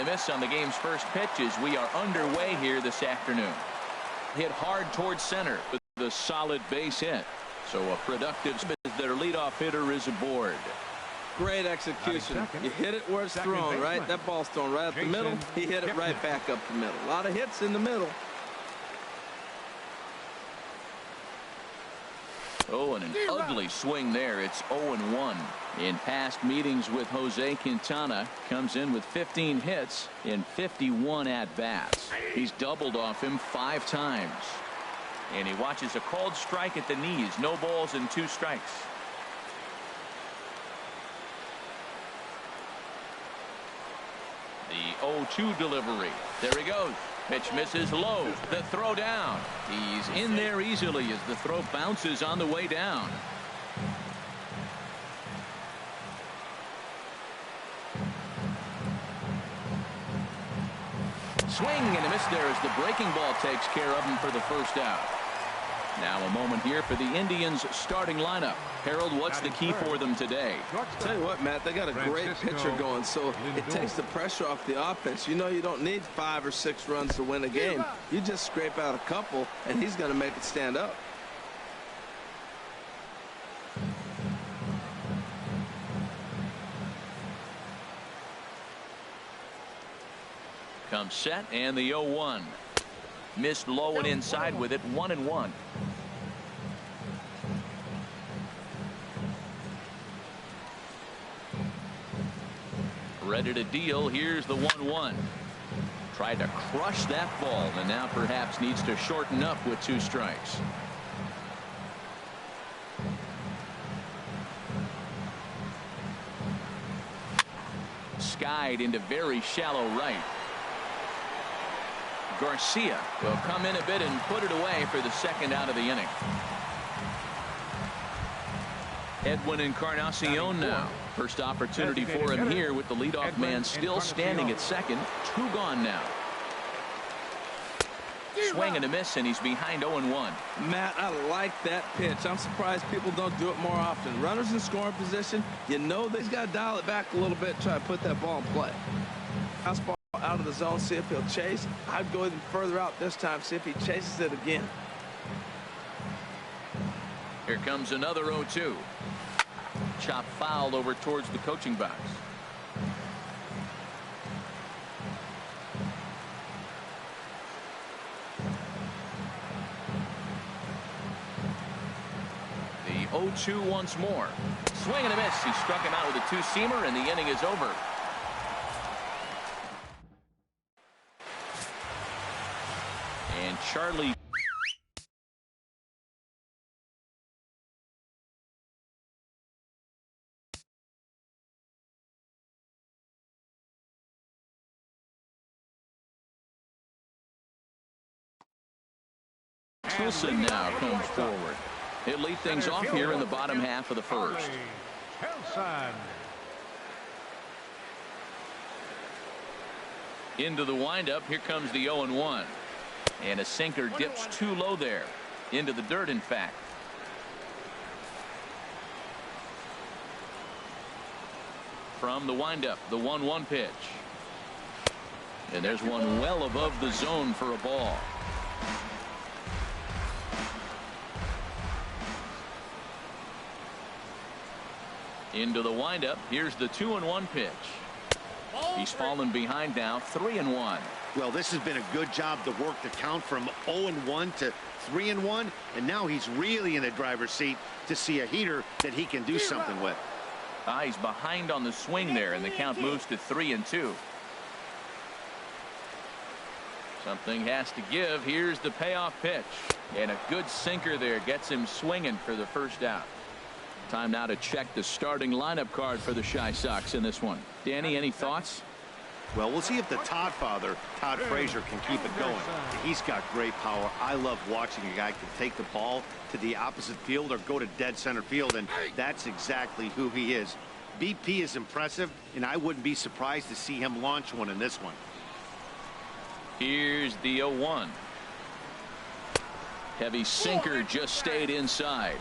miss on the game's first pitch as we are underway here this afternoon. Hit hard towards center with a solid base hit. So a productive as their leadoff hitter is aboard. Great execution. You hit it where it's thrown, right? That ball's thrown right up the middle. He hit it right back up the middle. A lot of hits in the middle. Oh, and an ugly swing there. It's 0-1. In past meetings with Jose Quintana, comes in with 15 hits in 51 at-bats. He's doubled off him 5 times. And he watches a called strike at the knees. No balls and 2 strikes. The 0-2 delivery. There he goes. Pitch misses low. The throw down. He's in there easily as the throw bounces on the way down. Swing and a miss there as the breaking ball takes care of him for the first out. Now a moment here for the Indians starting lineup. Harold, what's the key for them today? Tell you what, Matt, they got a great pitcher going, so it takes the pressure off the offense. You know you don't need 5 or 6 runs to win a game. You just scrape out a couple, and he's going to make it stand up. Comes set and the 0-1. Missed low and inside with it. 1-1. Ready to deal. Here's the 1-1. Tried to crush that ball and now perhaps needs to shorten up with 2 strikes. Skied into very shallow right. Garcia will come in a bit and put it away for the second out of the inning. Edwin Encarnacion now. First opportunity for him here with the leadoff man still standing at second. 2 gone now. Swing and a miss, and he's behind 0-1. Matt, I like that pitch. I'm surprised people don't do it more often. Runners in scoring position, you know they've got to dial it back a little bit, try to put that ball in play. Fastball out of the zone, see if he'll chase. I'd go even further out this time, see if he chases it again. Here comes another 0-2. Chop fouled over towards the coaching box. The 0-2 once more. Swing and a miss. He struck him out with a 2-seamer, and the inning is over. And Charlie Wilson now comes forward. He'll lead things off here in the bottom half of the first. Into the windup. Here comes the 0-1. And a sinker dips too low there. Into the dirt, in fact. From the windup, the 1-1 pitch. And there's one well above the zone for a ball. Into the windup. Here's the 2-1 pitch. He's fallen behind now. 3-1. Well, this has been a good job to work the count from 0-1 to 3-1, and now he's really in the driver's seat to see a heater that he can do something with. He's behind on the swing there, and the count moves to 3-2. Something has to give. Here's the payoff pitch, and a good sinker there gets him swinging for the first out. Time now to check the starting lineup card for the Chi Sox in this one. Danny, any thoughts? Well, we'll see if the Todd father, Todd Frazier, can keep it going. He's got great power. I love watching a guy can take the ball to the opposite field or go to dead center field, and that's exactly who he is. BP is impressive, and I wouldn't be surprised to see him launch one in this one. Here's the 0-1. Heavy sinker just stayed inside.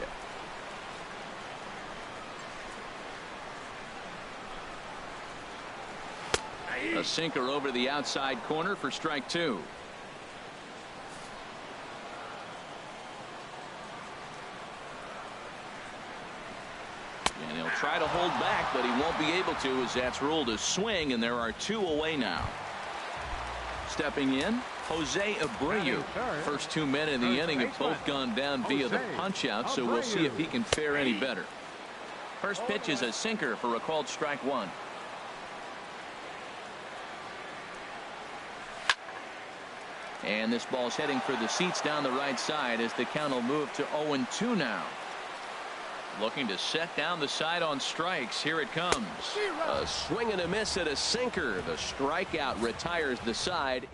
A sinker over the outside corner for strike two. And he'll try to hold back, but he won't be able to, as that's ruled a swing, and there are two away now. Stepping in, Jose Abreu. First 2 men in the inning have both gone down via the punch-out, so we'll see if he can fare any better. First pitch is a sinker for a called strike one. And this ball's heading for the seats down the right side as the count will move to 0-2 now. Looking to set down the side on strikes. Here it comes. A swing and a miss at a sinker. The strikeout retires the side.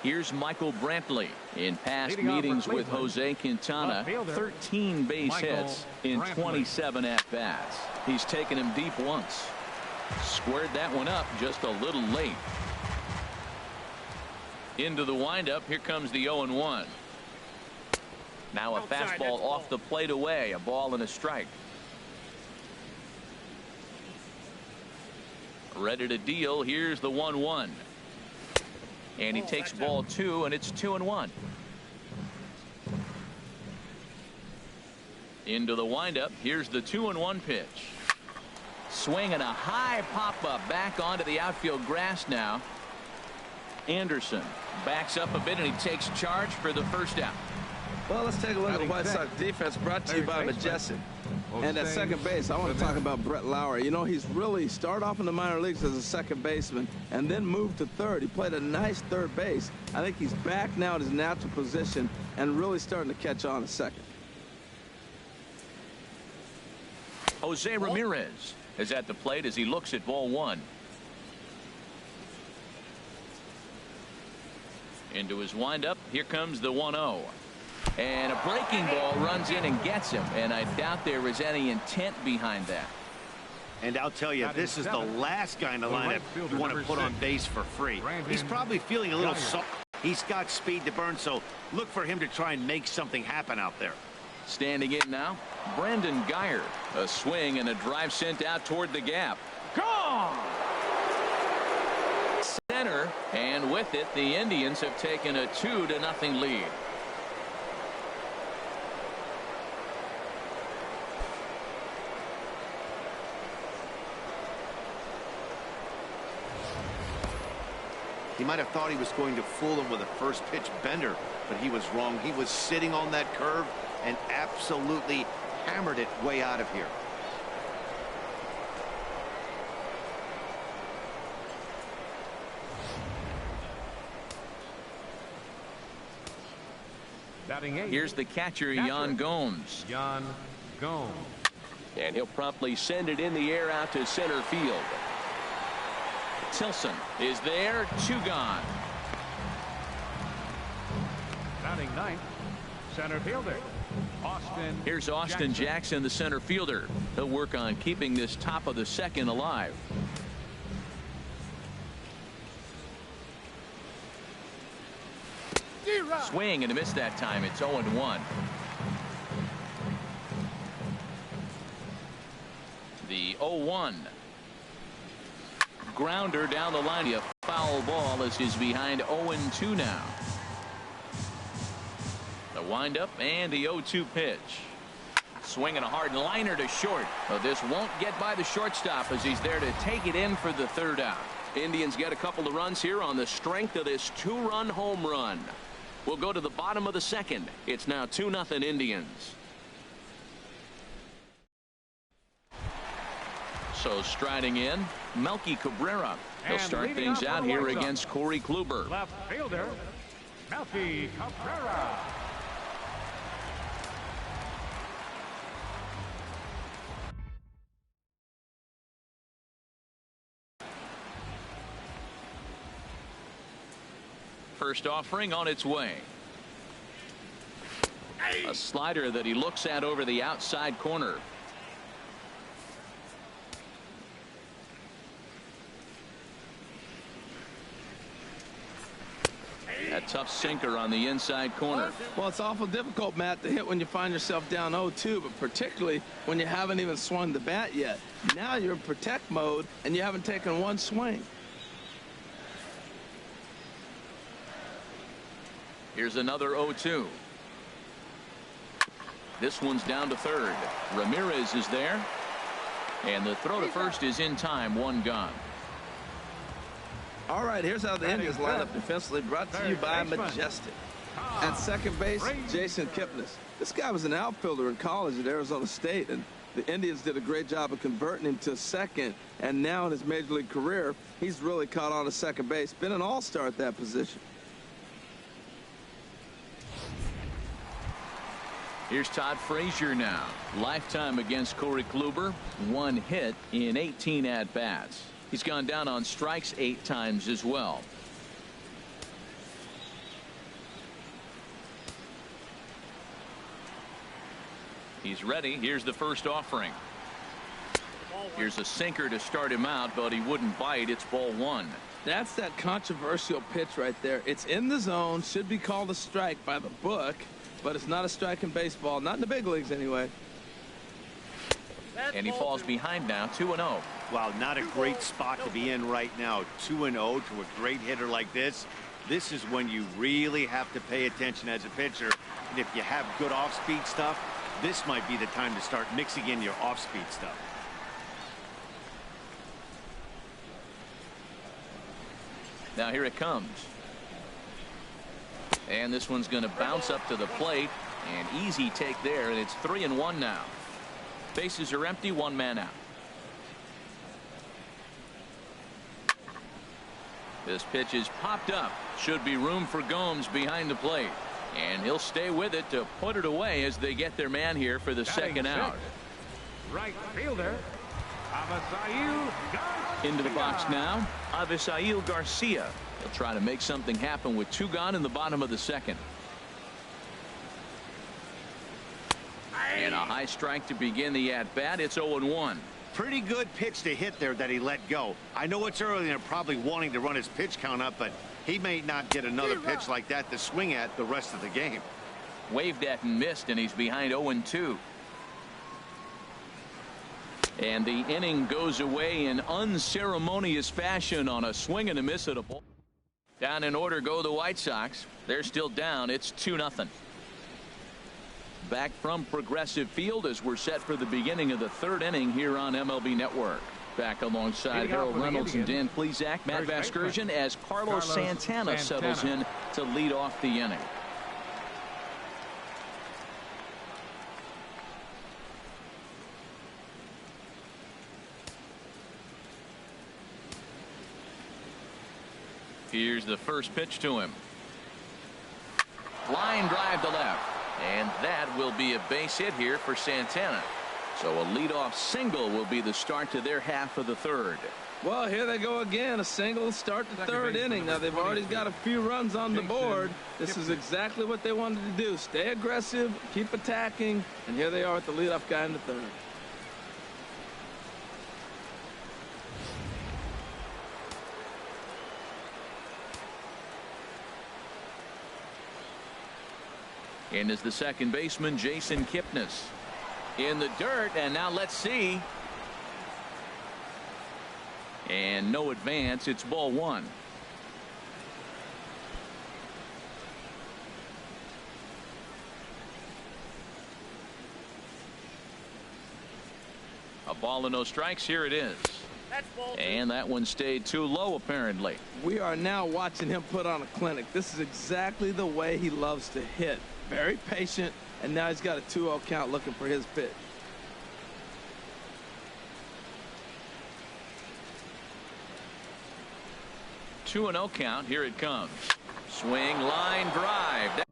Here's Michael Brantley. In past meetings with Jose Quintana, 13 base hits in 27 at-bats. He's taken him deep once. Squared that one up just a little late. Into the windup. Here comes the 0-1. Now a fastball off the plate away. A ball and a strike. Ready to deal. Here's the 1-1. And he takes ball two, and it's 2-1. Into the windup. Here's the 2-1 pitch. Swing and a high pop-up back onto the outfield grass now. Anderson backs up a bit, and he takes charge for the first out. Well, let's take a look at the White Sox defense, brought to you by Majestic. And at second base, I want to talk about Brett Lauer. You know, he's really started off in the minor leagues as a second baseman and then moved to third. He played a nice third base. I think he's back now at his natural position and really starting to catch on at second. Jose Ramirez is at the plate as he looks at ball one. Into his windup. Here comes the 1-0. And a breaking ball runs in and gets him, and I doubt there was any intent behind that. And I'll tell you, this is the last guy in the lineup you want to put on base for free. He's probably feeling a little soft. He's got speed to burn, so look for him to try and make something happen out there. Standing in now, Brandon Guyer. A swing and a drive sent out toward the gap. Gone! Center, and with it, the Indians have taken a 2-0 lead. He might have thought he was going to fool him with a first pitch bender, but he was wrong. He was sitting on that curve and absolutely hammered it way out of here. Here's the catcher, Yan Gomes. Yan Gomes. And he'll promptly send it in the air out to center field. Tilson is there. 2 gone. Batting ninth, center fielder Austin. Here's Austin Jackson, the center fielder. He'll work on keeping this top of the second alive. Swing and a miss that time. It's 0-1. The 0-1. Grounder down the line. A foul ball as he's behind 0-2 now. The windup and the 0-2 pitch. Swinging a hard liner to short. Well, this won't get by the shortstop as he's there to take it in for the third out. Indians get a couple of runs here on the strength of this 2-run home run. We'll go to the bottom of the second. It's now 2-0 Indians. So striding in, Melky Cabrera. He'll start things out here against Corey Kluber. Left fielder, Melky Cabrera. First offering on its way. A slider that he looks at over the outside corner. A tough sinker on the inside corner. Well, it's awful difficult, Matt, to hit when you find yourself down 0-2, but particularly when you haven't even swung the bat yet. Now you're in protect mode, and you haven't taken one swing. Here's another 0-2. This one's down to third. Ramirez is there. And the throw to first is in time. One gone. All right, here's how the Indians line up defensively, brought to you by Majestic. At second base, Jason Kipnis. This guy was an outfielder in college at Arizona State, and the Indians did a great job of converting him to second, and now in his major league career, he's really caught on to second base. Been an all-star at that position. Here's Todd Frazier now. Lifetime against Corey Kluber. 1 hit in 18 at-bats. He's gone down on strikes 8 times as well. He's ready. Here's the first offering. Here's a sinker to start him out, but he wouldn't bite. It's ball 1. That's that controversial pitch right there. It's in the zone, should be called a strike by the book, but it's not a strike in baseball, not in the big leagues anyway. And he falls behind now, 2-0. Wow, not a great spot to be in right now. 2-0 to a great hitter like this. This is when you really have to pay attention as a pitcher. And if you have good off-speed stuff, this might be the time to start mixing in your off-speed stuff. Now here it comes. And this one's going to bounce up to the plate. And easy take there, and it's 3-1 now. Bases are empty, 1 man out. This pitch is popped up. Should be room for Gomes behind the plate. And he'll stay with it to put it away as they get their man here for the second out. Right fielder, Avisail Garcia. Into the box now, Avisail Garcia. He'll try to make something happen with 2 gone in the bottom of the second. And a high strike to begin the at-bat. It's 0-1. Pretty good pitch to hit there that he let go. I know it's early and they're probably wanting to run his pitch count up, but he may not get another pitch like that to swing at the rest of the game. Waved at and missed, and he's behind 0-2. And the inning goes away in unceremonious fashion on a swing and a miss at a ball. Down in order go the White Sox. They're still down. It's 2-0. Back from Progressive Field as we're set for the beginning of the 3rd inning here on MLB Network. Back alongside Harold Reynolds and Dan Plesac, Matt Vasgersian as Carlos Santana settles in to lead off the inning. Here's the first pitch to him. Line drive to left. And that will be a base hit here for Santana. So a leadoff single will be the start to their half of the 3rd. Well, here they go again. A single start the 3rd inning. Now, they've already got a few runs on the board. This is exactly what they wanted to do. Stay aggressive, keep attacking, and here they are with the leadoff guy in the 3rd. In is the second baseman, Jason Kipnis. In the dirt, and now let's see. And no advance. It's ball 1. A ball and no strikes. Here it is. And that one stayed too low, apparently. We are now watching him put on a clinic. This is exactly the way he loves to hit. Very patient, and now he's got a 2-0 count looking for his pitch. Two and 0 count. Here it comes. Swing, line drive.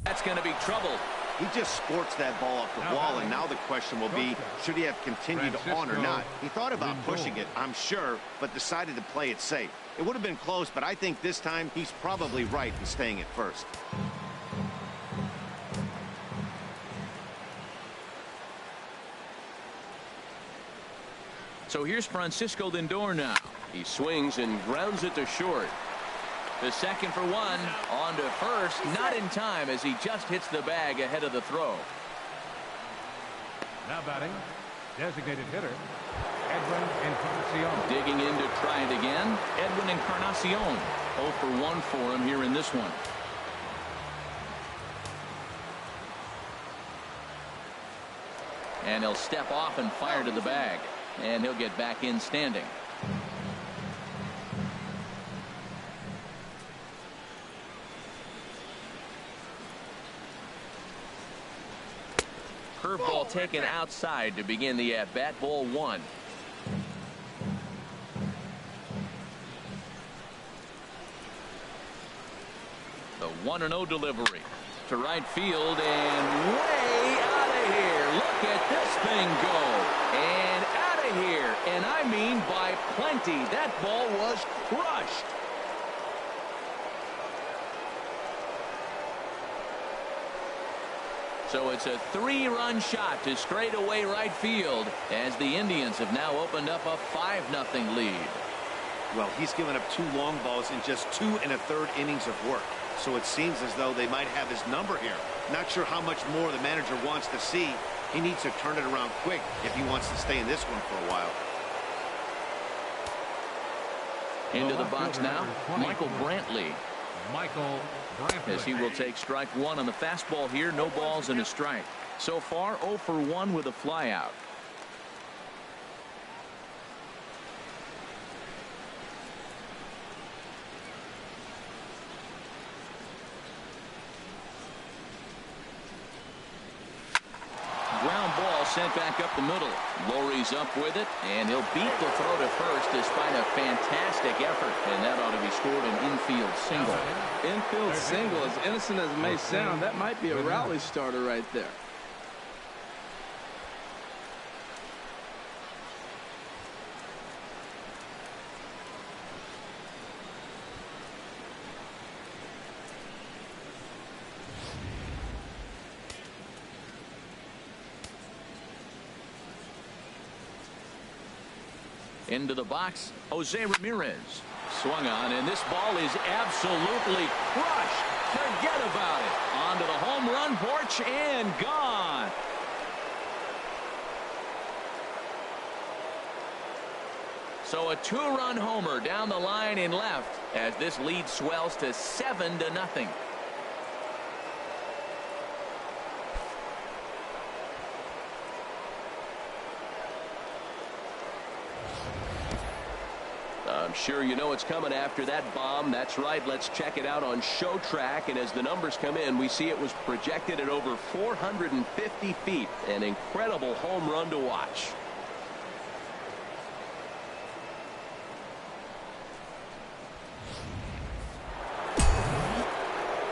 That's going to be trouble. He just scorched that ball off the wall, and now the question will be, should he have continued on or not? He thought about pushing it, I'm sure, but decided to play it safe. It would have been close, but I think this time he's probably right in staying at first. So here's Francisco Lindor now. He swings and grounds it to short. The second for one. On to first. Not in time as he just hits the bag ahead of the throw. Now batting, designated hitter, Edwin Encarnacion. Digging in to try it again. Edwin Encarnacion. 0 for 1 for him here in this one. And he'll step off and fire to the bag. And he'll get back in standing. Curveball taken outside to begin the at-bat. Ball 1. The 1-0 delivery to right field and way out of here. Look at this thing go. And out of here. And I mean by plenty. That ball was crushed. So it's a 3-run shot to straightaway right field as the Indians have now opened up a 5-0 lead. Well, he's given up 2 long balls in just 2 1/3 innings of work. So it seems as though they might have his number here. Not sure how much more the manager wants to see. He needs to turn it around quick if he wants to stay in this one for a while. Into the box now, Michael Brantley. As he will take strike 1 on the fastball here. No balls and a strike. So far 0 for 1 with a flyout. Ground ball sent back up the middle. Lowry's up with it, and he'll beat the throw to first despite a fantastic effort. And that ought to be scored an infield single. Infield single, as innocent as it may sound, that might be a rally starter right there. Into the box, Jose Ramirez. Swung on, and this ball is absolutely crushed. Forget about it. Onto the home run porch and gone. So a 2-run homer down the line in left as this lead swells to 7-0. I'm sure you know it's coming after that bomb. That's right. Let's check it out on Show Track. And as the numbers come in, we see it was projected at over 450 feet. An incredible home run to watch.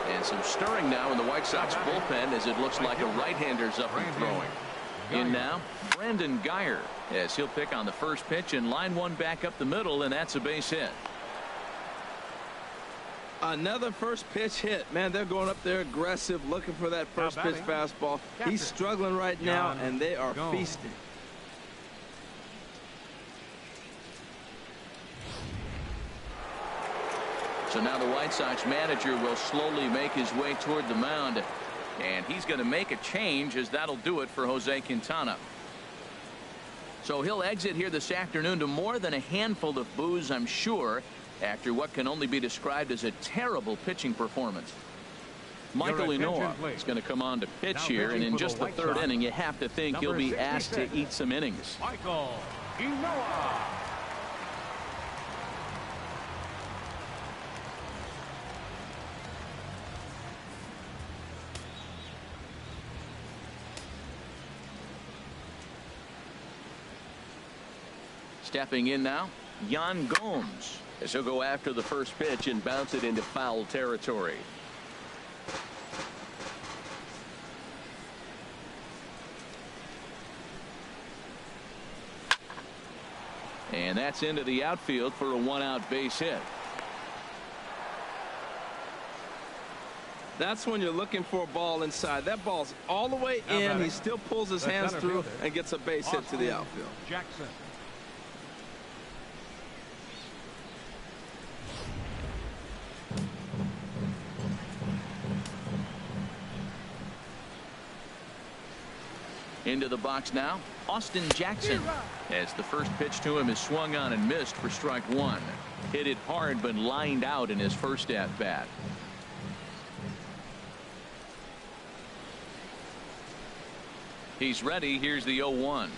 And some stirring now in the White Sox bullpen as it looks like a right-hander's up and throwing. In now, Brandon Guyer, as he'll pick on the first pitch and line one back up the middle, and that's a base hit. Another first pitch hit. Man, they're going up there aggressive, looking for that first pitch fastball. He's struggling right now, and they are feasting. So now the White Sox manager will slowly make his way toward the mound. And he's going to make a change, as that'll do it for Jose Quintana. So he'll exit here this afternoon to more than a handful of boos, I'm sure, after what can only be described as a terrible pitching performance. Michael Inoa is going to come on to pitch here, and in just the third inning, you have to think he'll be asked to eat some innings. Michael Inoa. Stepping in now, Yan Gomes, as he'll go after the first pitch and bounce it into foul territory. And that's into the outfield for a one-out base hit. That's when you're looking for a ball inside. That ball's all the way in. He still pulls his hands through and gets a base hit to the outfield. Jackson. Into the box now, Austin Jackson. As the first pitch to him is swung on and missed for strike one. Hit it hard but lined out in his first at bat. He's ready. Here's the 0-1.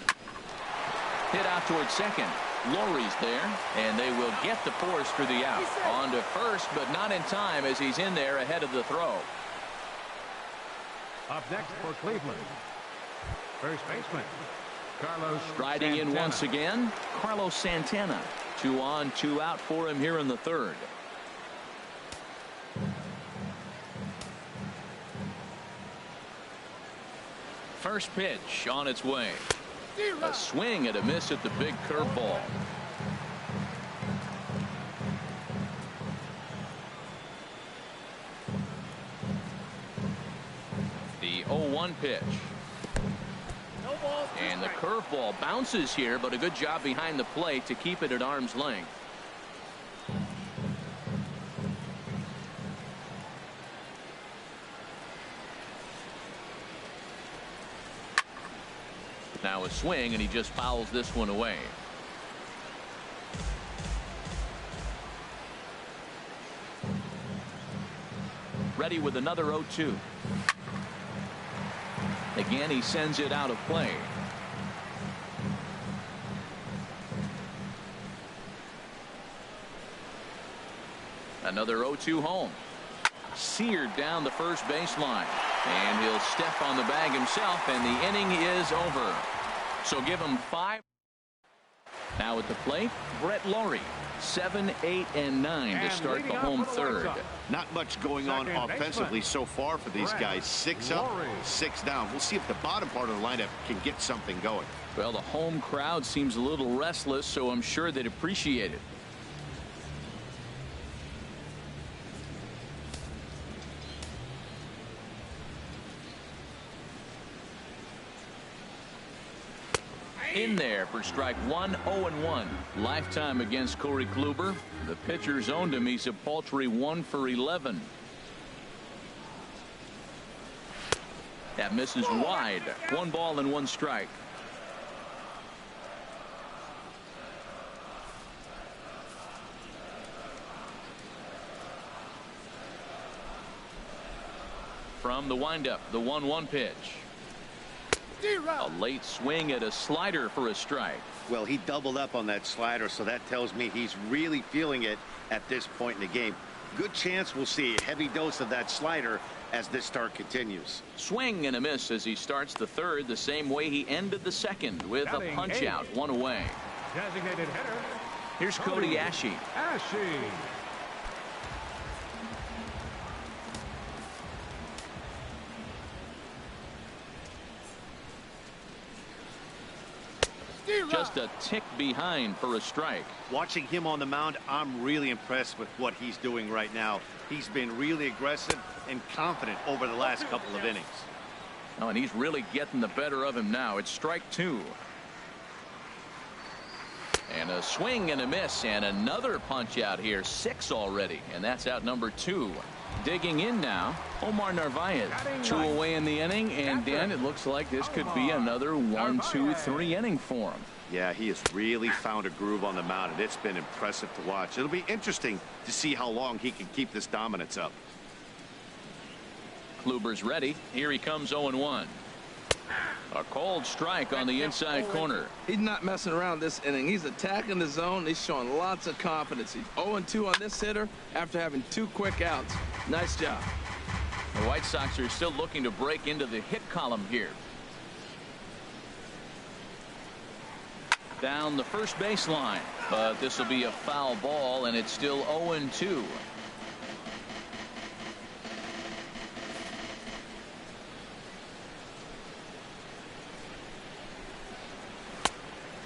Hit out towards second. Lowry's there, and they will get the force for the out. On to first, but not in time as he's in there ahead of the throw. Up next for Cleveland, first baseman Carlos Riding Santana. in once again, Carlos Santana. 2 on, 2 out for him here in the third. First pitch on its way. A swing and a miss at the big curveball. The 0-1 pitch. And the curveball bounces here, but a good job behind the plate to keep it at arm's length. Now a swing, and he just fouls this one away. Ready with another 0-2. Again, he sends it out of play. Another 0-2 home. Seared down the first baseline. And he'll step on the bag himself, and the inning is over. So give him 5. Now at the plate, Brett Lowry. 7, 8, and 9 to start the home third. Not much going on offensively so far for these guys. 6 up, 6 down. We'll see if the bottom part of the lineup can get something going. Well, the home crowd seems a little restless, so I'm sure they'd appreciate it. In there for strike one. 0-1 lifetime against Corey Kluber. The pitcher's owned him. He's a paltry 1 for 11. That misses wide. 1 ball and 1 strike. From the windup, the 1-1 pitch. A late swing at a slider for a strike. Well, he doubled up on that slider, so that tells me he's really feeling it at this point in the game. Good chance we'll see a heavy dose of that slider as this start continues. Swing and a miss as he starts the third the same way he ended the second with a punch out, 1 away. Designated hitter. Here's Cody Ashe. Just a tick behind for a strike. Watching him on the mound, I'm really impressed with what he's doing right now. He's been really aggressive and confident over the last couple of innings. Oh, and he's really getting the better of him now. It's strike 2. And a swing and a miss, and another punch out here. 6 already, and that's out number 2. Digging in now, Omar Narvaez. 2 away in the inning, and Dan, it looks like this could be another 1, 2, 3 inning for him. Yeah, he has really found a groove on the mound, and it's been impressive to watch. It'll be interesting to see how long he can keep this dominance up. Kluber's ready. Here he comes. 0-1. A cold strike on the inside corner. He's not messing around this inning. He's attacking the zone. He's showing lots of confidence. He's 0-2 on this hitter after having 2 quick outs. Nice job. The White Sox are still looking to break into the hit column here. Down the first baseline, but this will be a foul ball, and it's still 0-2.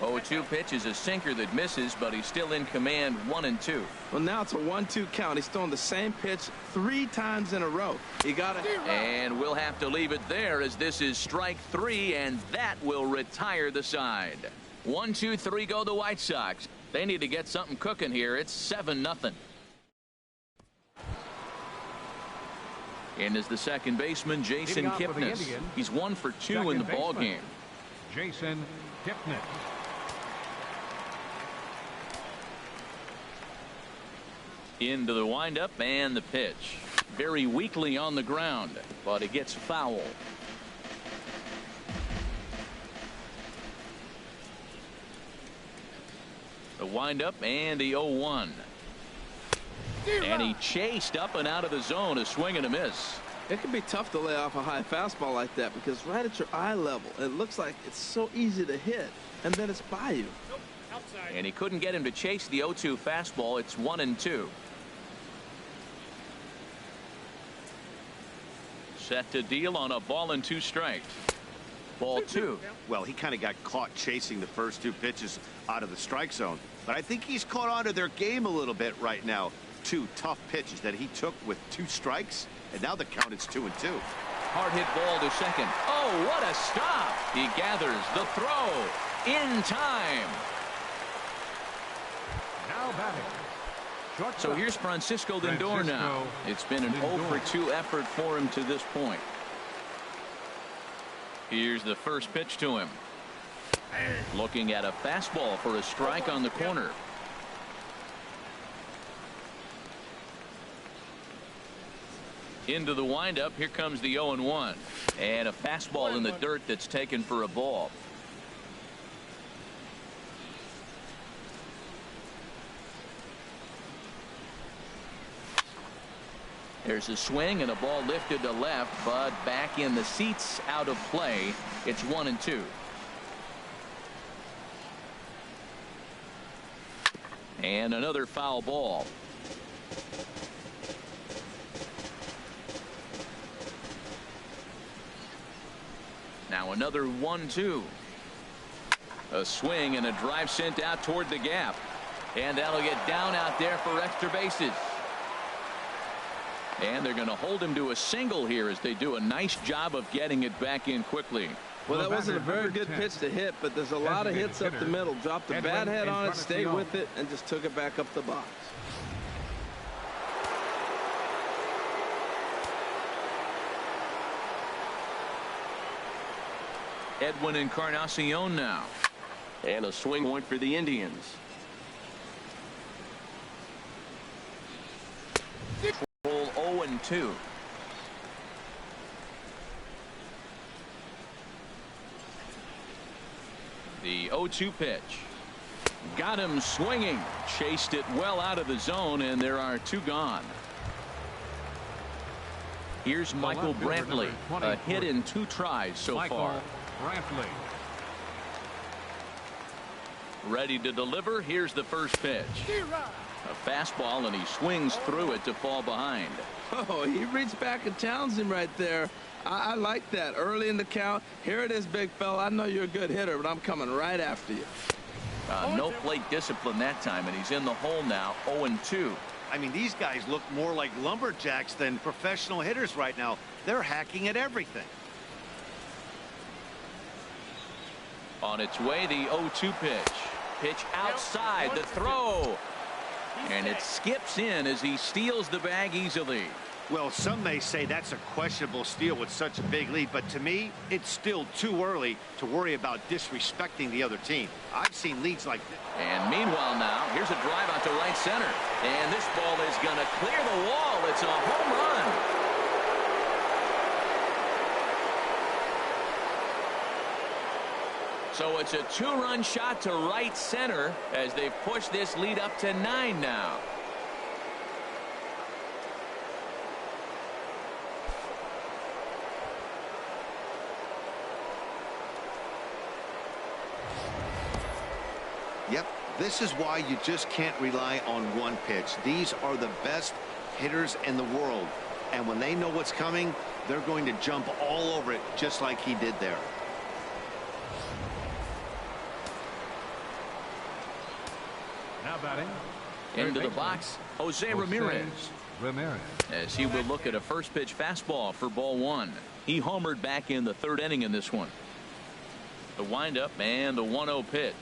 0-2 pitch is a sinker that misses, but he's still in command. 1-2. Well, now it's a 1-2 count. He's throwing the same pitch 3 times in a row. He got it. And we'll have to leave it there as this is strike 3, and that will retire the side. 1, 2, 3 go the White Sox. They need to get something cooking here. It's 7-0. In is the second baseman, Jason Kipnis. He's 1 for 2 in the ball game. Jason Kipnis. Into the windup and the pitch. Very weakly on the ground, but it gets foul. The windup and the 0-1. And he chased up and out of the zone, a swing and a miss. It can be tough to lay off a high fastball like that because right at your eye level, it looks like it's so easy to hit, and then it's by you. And he couldn't get him to chase the 0-2 fastball. It's 1-2. Set to deal on a ball and 2 strikes. Ball 2. Well, he kind of got caught chasing the first 2 pitches out of the strike zone. But I think he's caught on to their game a little bit right now. 2 tough pitches that he took with 2 strikes. And now the count is 2-2. Hard hit ball to second. Oh, what a stop. He gathers the throw in time. Now batting. So here's Francisco Lindor now. It's been an 0-for-2 effort for him to this point. Here's the first pitch to him. Looking at a fastball for a strike on the corner. Into the windup. Here comes the 0-1. And a fastball in the dirt that's taken for a ball. There's a swing and a ball lifted to left, but back in the seats, out of play. It's 1-2. And another foul ball. Now another 1-2. A swing and a drive sent out toward the gap. And that'll get down out there for extra bases. And they're going to hold him to a single here as they do a nice job of getting it back in quickly. Well, that wasn't a very good pitch to hit, but there's a lot of hits up the middle. Dropped a bad head on it, stayed with it, and just took it back up the box. Edwin Encarnacion now. And a swing point for the Indians. Roll 0-2. The 0-2 pitch. Got him swinging. Chased it well out of the zone, and there are 2 gone. Here's Michael Brantley. A hit in 2 tries so far. Brantley. Ready to deliver. Here's the first pitch. A fastball, and he swings through it to fall behind. Oh, he reached back and challenged him right there. I like that. Early in the count. Here it is, big fella. I know you're a good hitter, but I'm coming right after you. No plate discipline that time, and he's in the hole now. 0-2. I mean, these guys look more like lumberjacks than professional hitters right now. They're hacking at everything. On its way, the 0-2 pitch. Pitch outside, the throw. And it skips in as he steals the bag easily. Well, some may say that's a questionable steal with such a big lead, but to me, it's still too early to worry about disrespecting the other team. I've seen leads like this. And meanwhile now, here's a drive out to right center. And this ball is going to clear the wall. It's a home run. So it's a 2-run shot to right center as they've pushed this lead up to 9 now. Yep, this is why you just can't rely on one pitch. These are the best hitters in the world. And when they know what's coming, they're going to jump all over it just like he did there. Now batting. Into the box, Jose Ramirez. As he will look at a first pitch fastball for ball 1. He homered back in the 3rd inning in this one. The windup and the 1-0 pitch.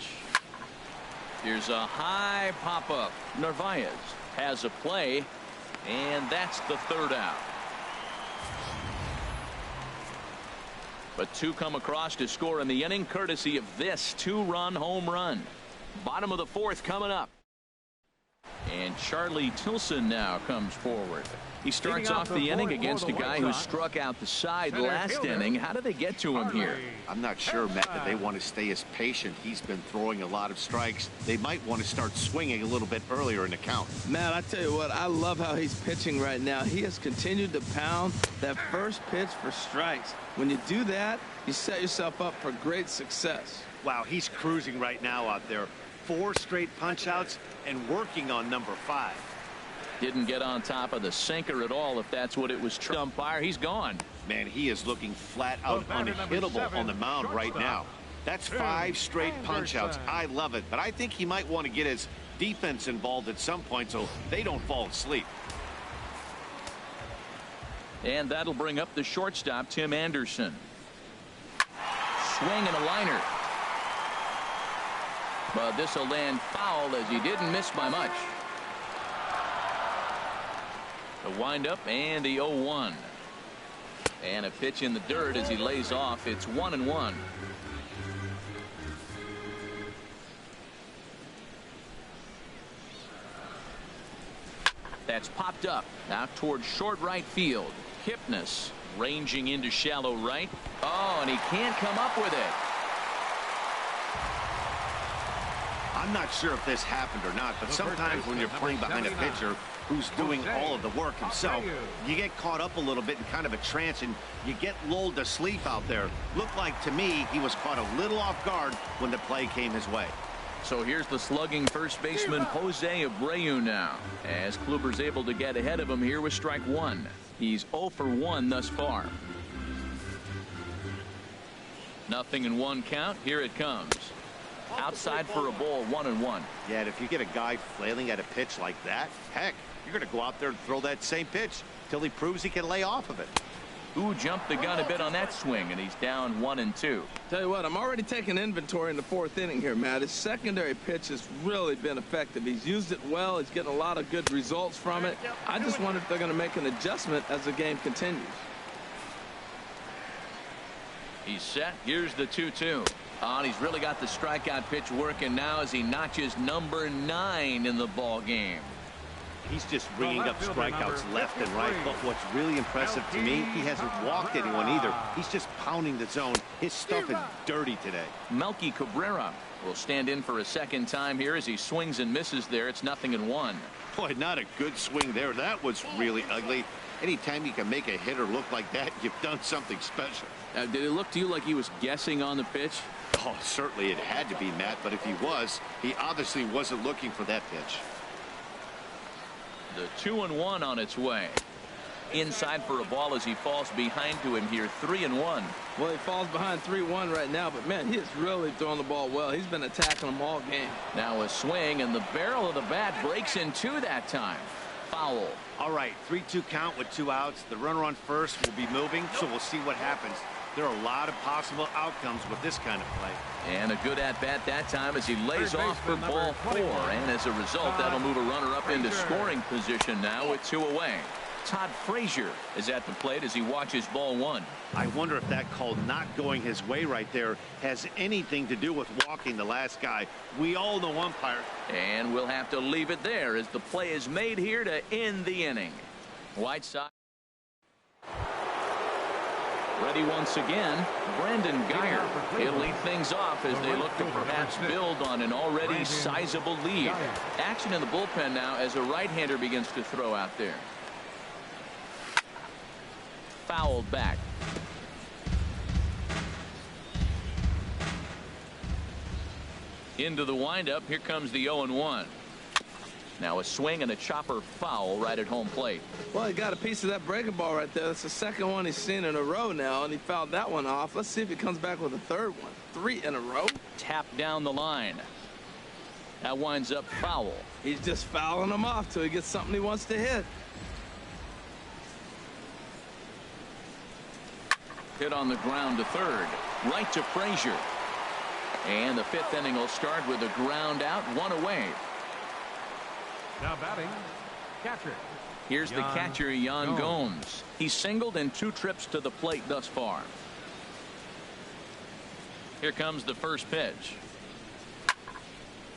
Here's a high pop-up. Narvaez has a play, and that's the 3rd out. But two come across to score in the inning, courtesy of this two-run home run. Bottom of the fourth coming up. And Charlie Tilson now comes forward. He starts off the inning against a guy who struck out the side last inning. How do they get to him here? I'm not sure, Matt, that they want to stay as patient. He's been throwing a lot of strikes. They might want to start swinging a little bit earlier in the count. Matt, I tell you what, I love how he's pitching right now. He has continued to pound that first pitch for strikes. When you do that, you set yourself up for great success. Wow, he's cruising right now out there. 4 straight punch-outs and working on number 5. Didn't get on top of the sinker at all, if that's what it was. Umpire, he's gone. Man, he is looking flat out unhittable on the mound right now. That's 5 straight punch-outs. I love it, but I think he might want to get his defense involved at some point so they don't fall asleep. And that'll bring up the shortstop, Tim Anderson. Swing and a liner. But this will land foul as he didn't miss by much. The windup and the 0-1. And a pitch in the dirt as he lays off. It's 1-1. That's popped up out towards short right field. Kipnis ranging into shallow right. Oh, and he can't come up with it. I'm not sure if this happened or not, but sometimes when you're playing behind a pitcher who's doing all of the work himself, you get caught up a little bit in kind of a trance and you get lulled to sleep out there. Looked like to me he was caught a little off guard when the play came his way. So here's the slugging first baseman Jose Abreu now, as Kluber's able to get ahead of him here with strike 1. He's 0 for 1 thus far. 0-1 count. Here it comes. Outside for a ball, 1-1. Yeah, and if you get a guy flailing at a pitch like that, heck, you're going to go out there and throw that same pitch till he proves he can lay off of it. Ooh, jumped the gun a bit on that swing, and he's down 1-2. Tell you what, I'm already taking inventory in the 4th inning here, Matt. His secondary pitch has really been effective. He's used it well. He's getting a lot of good results from it. I just wonder if they're going to make an adjustment as the game continues. He's set. Here's the 2-2. And he's really got the strikeout pitch working now as he notches number 9 in the ball game. He's just ringing up strikeouts left and right. But what's really impressive to me, he hasn't walked anyone either. He's just pounding the zone. His stuff is dirty today. Melky Cabrera will stand in for a second time here as he swings and misses there. It's 0-1. Boy, not a good swing there. That was really ugly. Anytime you can make a hitter look like that, you've done something special. Did it look to you like he was guessing on the pitch? Oh, certainly it had to be, Matt, but if he was, he obviously wasn't looking for that pitch. The 2-1 on its way. Inside for a ball as he falls behind to him here. 3-1. Well, he falls behind 3-1 right now, but man, he is really throwing the ball well. He's been attacking them all game. Now a swing, and the barrel of the bat breaks in 2 that time. Foul. All right, 3-2 count with 2 outs. The runner on first will be moving, so we'll see what happens. There are a lot of possible outcomes with this kind of play. And a good at-bat that time as he lays off for ball 4. And as a result, that'll move a runner up into scoring position now with 2 away. Todd Frazier is at the plate as he watches ball 1. I wonder if that call not going his way right there has anything to do with walking the last guy. We all know umpire. And we'll have to leave it there as the play is made here to end the inning. White Sox ready once again. Brandon Guyer. He'll lead things off as they look to perhaps build on an already sizable lead. Action in the bullpen now as a right-hander begins to throw out there. Fouled back. Into the windup. Here comes the 0-1. Now a swing and a chopper foul right at home plate. Well, he got a piece of that breaking ball right there. That's the second one he's seen in a row now, and he fouled that one off. Let's see if he comes back with a third one. 3 in a row. Tap down the line. That winds up foul. He's just fouling them off till he gets something he wants to hit. Hit on the ground to third. Right to Frazier. And the 5th inning will start with a ground out, 1 away. Now batting, catcher. Here's the catcher, Yan Gomes. He's singled in 2 trips to the plate thus far. Here comes the first pitch.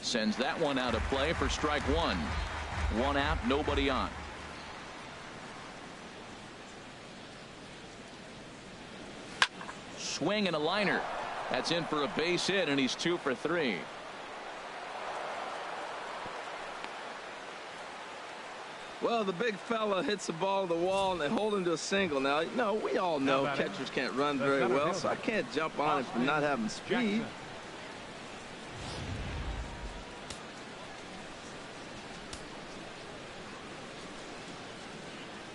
Sends that one out of play for strike one. One out, nobody on. Swing and a liner. That's in for a base hit, and he's 2 for 3. Well, the big fella hits the ball to the wall, and they hold him to a single. Now, no, we all know catchers can't run very well, so I can't jump on him for not having speed.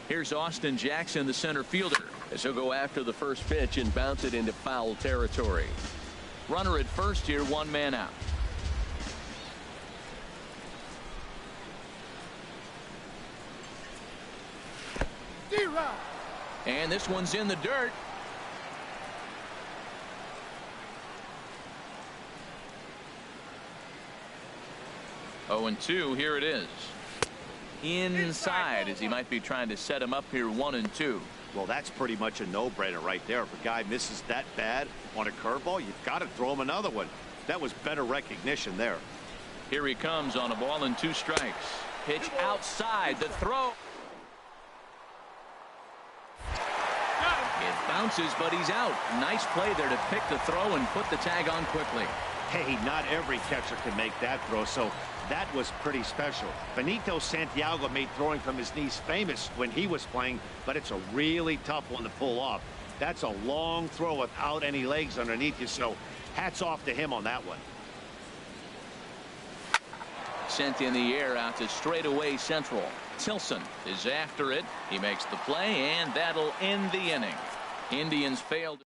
Here's Austin Jackson, the center fielder, as he'll go after the first pitch and bounce it into foul territory. Runner at first here, 1 man out. And this one's in the dirt. Oh, 0-2, here it is. Inside, as he might be trying to set him up here, 1-2. Well, that's pretty much a no-brainer right there. If a guy misses that bad on a curveball, you've got to throw him another one. That was better recognition there. Here he comes on a ball and 2 strikes. Pitch outside, the throw. It bounces, but he's out. Nice play there to pick the throw and put the tag on quickly. Hey, not every catcher can make that throw, so that was pretty special. Benito Santiago made throwing from his knees famous when he was playing, but it's a really tough one to pull off. That's a long throw without any legs underneath you, so hats off to him on that one. Sent in the air out to straightaway central. Tilson is after it. He makes the play, and that'll end the inning. Indians failed.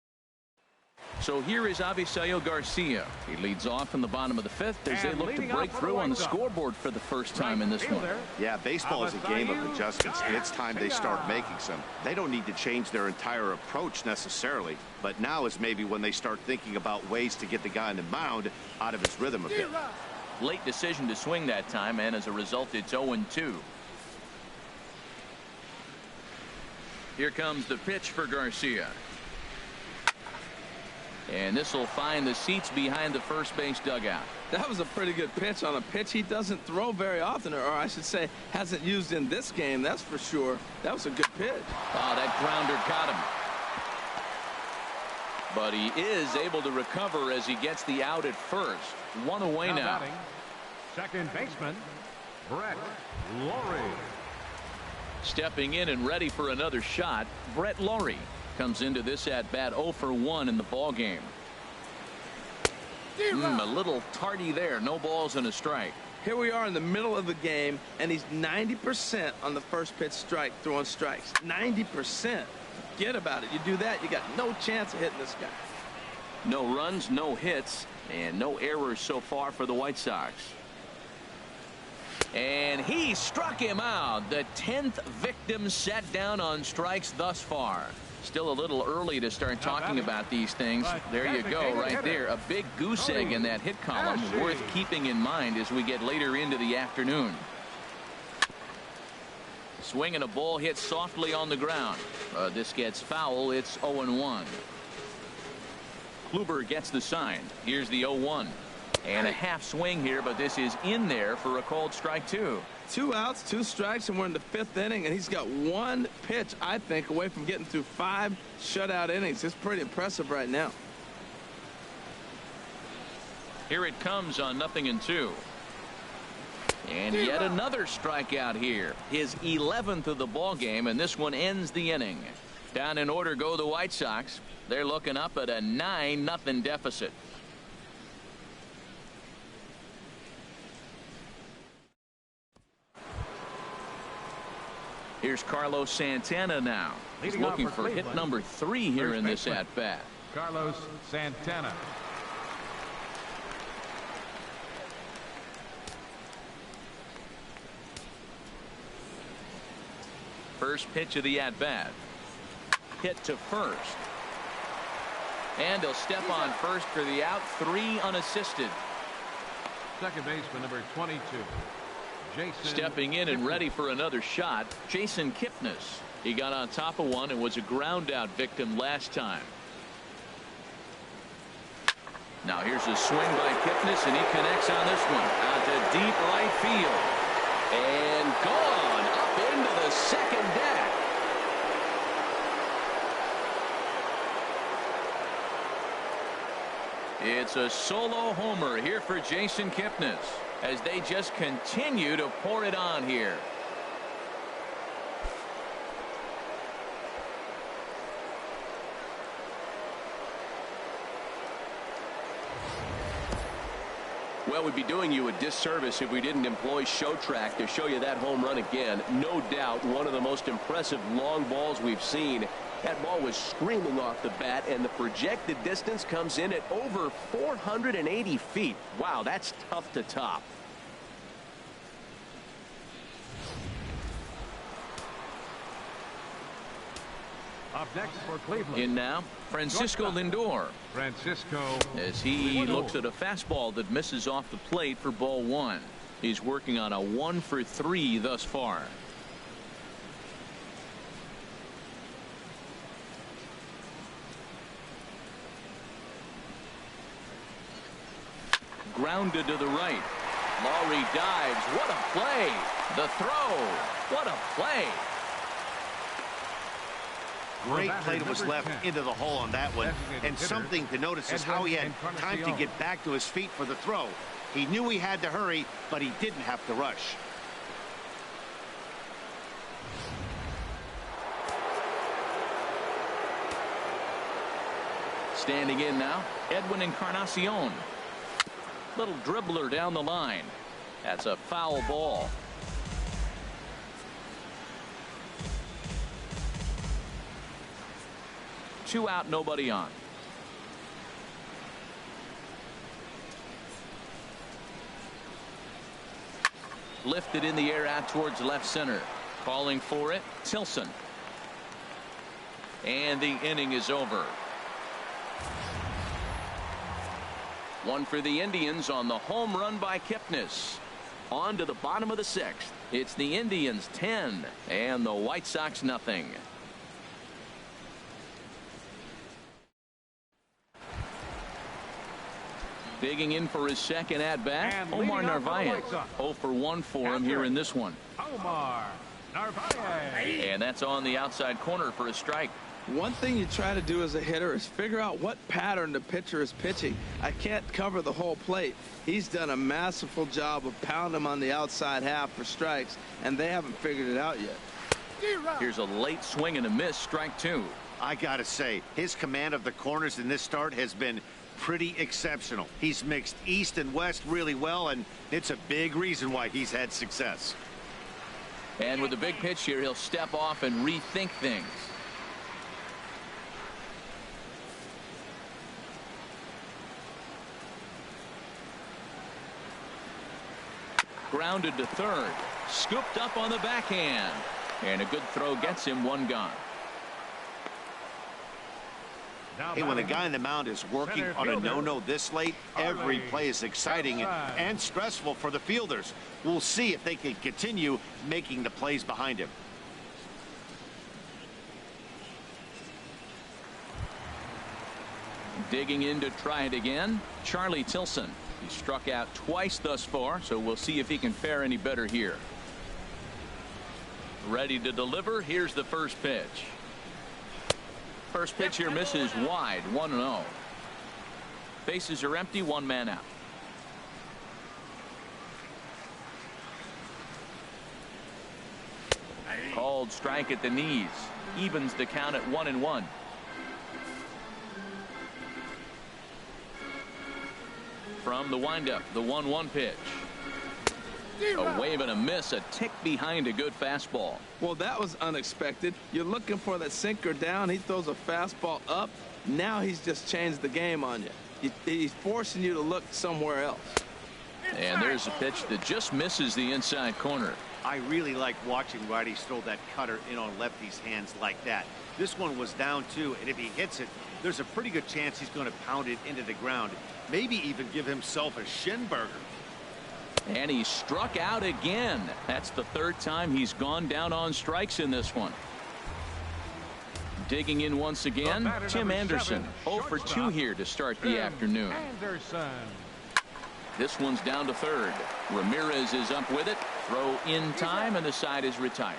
So here is Avisail Garcia. He leads off in the bottom of the 5th as they look to break through on the scoreboard for the first time in this one. Yeah, baseball is a game of adjustments, and it's time they start making some. They don't need to change their entire approach necessarily, but now is maybe when they start thinking about ways to get the guy on the mound out of his rhythm a bit. Late decision to swing that time, and as a result, it's 0-2. Here comes the pitch for Garcia. And this will find the seats behind the first base dugout. That was a pretty good pitch on a pitch he doesn't throw very often, or I should say hasn't used in this game, that's for sure. That was a good pitch. Oh, that grounder caught him. But he is able to recover as he gets the out at first. 1 away now. Batting, second baseman, Brett Lawrie. Stepping in and ready for another shot, Brett Lawrie comes into this at bat 0 for 1 in the ball game. A little tardy there. No balls and a strike. Here we are in the middle of the game, and he's 90% on the first pitch strike throwing strikes. 90%. Forget about it. You do that, you got no chance of hitting this guy. No runs, no hits, and no errors so far for the White Sox. And he struck him out. The 10th victim set down on strikes thus far. Still a little early to start talking about these things. There you go, right there. A big goose egg in that hit column, worth keeping in mind as we get later into the afternoon. Swing and a ball hit softly on the ground. This gets foul. It's 0-1. Kluber gets the sign. Here's the 0-1. And a half swing here, but this is in there for a called strike 2. 2 outs, 2 strikes, and we're in the 5th inning, and he's got 1 pitch, I think, away from getting through 5 shutout innings. It's pretty impressive right now. Here it comes on 0-2. And yet another strikeout here. His 11th of the ball game, and this one ends the inning. Down in order go the White Sox. They're looking up at a 9-0 deficit. Here's Carlos Santana now. He's looking for hit number 3 here in this at-bat. Carlos Santana. First pitch of the at-bat. Hit to first. And he'll step on first for the out. 3 unassisted. Second baseman number 22. Jason Stepping in and ready for another shot, Jason Kipnis. He got on top of one and was a ground out victim last time. Now here's a swing by Kipnis, and he connects on this one out to deep right field. And gone up into the second deck. It's a solo homer here for Jason Kipnis as they just continue to pour it on here. Well, we'd be doing you a disservice if we didn't employ show track to show you that home run again. No doubt one of the most impressive long balls we've seen. That ball was screaming off the bat, and the projected distance comes in at over 480 feet. Wow, that's tough to top. Up next for Cleveland. In now, Francisco Lindor. Francisco. As he looks at a fastball that misses off the plate for ball one. He's working on a 1-for-3 thus far. Grounded to the right. Lowry dives. What a play. The throw. What a play. Great play that was left into the hole on that one. And something to notice is how he had time to get back to his feet for the throw. He knew he had to hurry, but he didn't have to rush. Standing in now, Edwin Encarnacion. Little dribbler down the line. That's a foul ball. Two out, nobody on. Lifted in the air out towards left center. Calling for it, Tilson. And the inning is over. One for the Indians on the home run by Kipnis. On to the bottom of the sixth. It's the Indians 10 and the White Sox nothing. Digging in for his second at bat, Omar Narvaez. 0 for 1 for him here in this one. Omar Narvaez. And that's on the outside corner for a strike. One thing you try to do as a hitter is figure out what pattern the pitcher is pitching. I can't cover the whole plate. He's done a masterful job of pounding him on the outside half for strikes, and they haven't figured it out yet. Here's a late swing and a miss, strike two. I gotta say, his command of the corners in this start has been pretty exceptional. He's mixed east and west really well, and it's a big reason why he's had success. And with a big pitch here, he'll step off and rethink things. Grounded to third. Scooped up on the backhand. And a good throw gets him one gone. Hey, when the guy on the mound is working on a no-no this late, every play is exciting and stressful for the fielders. We'll see if they can continue making the plays behind him. Digging in to try it again, Charlie Tilson. He struck out twice thus far, so we'll see if he can fare any better here. Ready to deliver. Here's the first pitch. First pitch here misses wide, 1-0. Bases are empty, one man out. Called strike at the knees. Evens the count at 1-1. From the windup, the 1-1 pitch. A wave and a miss, a tick behind a good fastball. Well, that was unexpected. You're looking for that sinker down. He throws a fastball up. Now he's just changed the game on you. He's forcing you to look somewhere else. And there's a pitch that just misses the inside corner. I really like watching righties throw that cutter in on lefties' hands like that. This one was down too, and if he hits it, there's a pretty good chance he's going to pound it into the ground. Maybe even give himself a shin burger. And he struck out again. That's the third time he's gone down on strikes in this one. Digging in once again, Tim Anderson. 0 for 2 here to start the afternoon. This one's down to third. Ramirez is up with it. Throw in time, and the side is retired.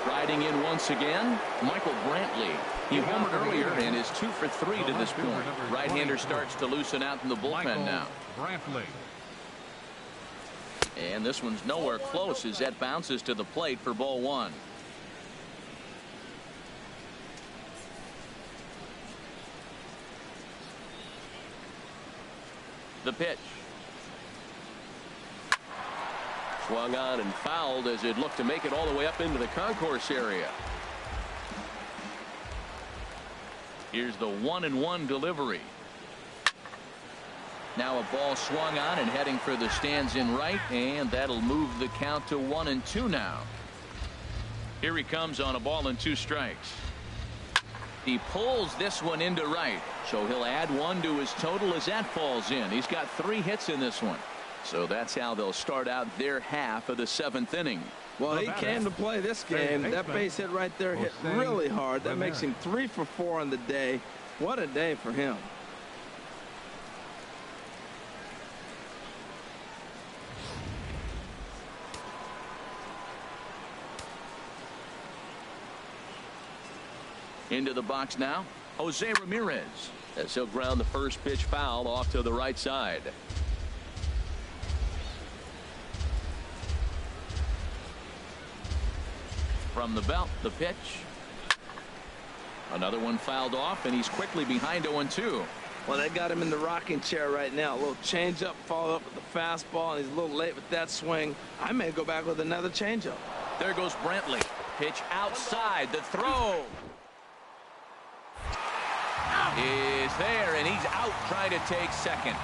Striding in once again, Michael Brantley. He homered earlier and is 2 for 3 to this point. Right-hander starts to loosen out in the bullpen now. And this one's nowhere close as that bounces to the plate for ball 1. The pitch. Swung on and fouled as it looked to make it all the way up into the concourse area. Here's the 1-1 delivery. Now a ball swung on and heading for the stands in right, and that'll move the count to 1-2 now. Here he comes on a ball and 2 strikes. He pulls this one into right, so he'll add 1 to his total as that falls in. He's got 3 hits in this one. So that's how they'll start out their half of the 7th inning. Well, he came to play this game. That base hit right there hit really hard. That makes him 3 for 4 on the day. What a day for him. Into the box now, Jose Ramirez, as he'll ground the first pitch foul off to the right side. From the belt, the pitch. Another one fouled off, and he's quickly behind 0-2. Well, they got him in the rocking chair right now. A little changeup, followed up with the fastball, and he's a little late with that swing. I may go back with another changeup. There goes Brantley. Pitch outside. The throw is there, and he's out trying to take second.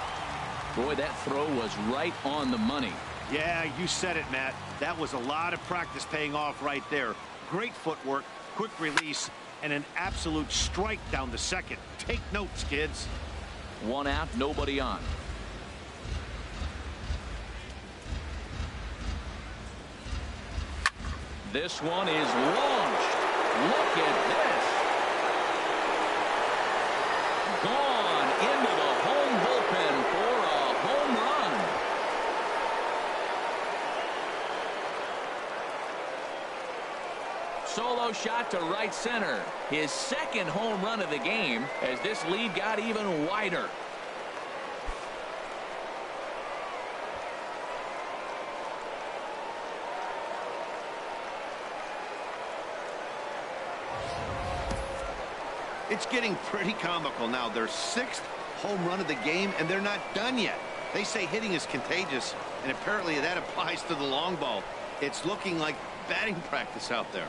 Boy, that throw was right on the money. Yeah, you said it, Matt. That was a lot of practice paying off right there. Great footwork, quick release, and an absolute strike down to second. Take notes, kids. 1 out, nobody on. This one is launched. Look at this. Gone into the home bullpen for a home run. Solo shot to right center. His second home run of the game as this lead got even wider. It's getting pretty comical now. Their 6th home run of the game, and they're not done yet. They say hitting is contagious, and apparently that applies to the long ball. It's looking like batting practice out there.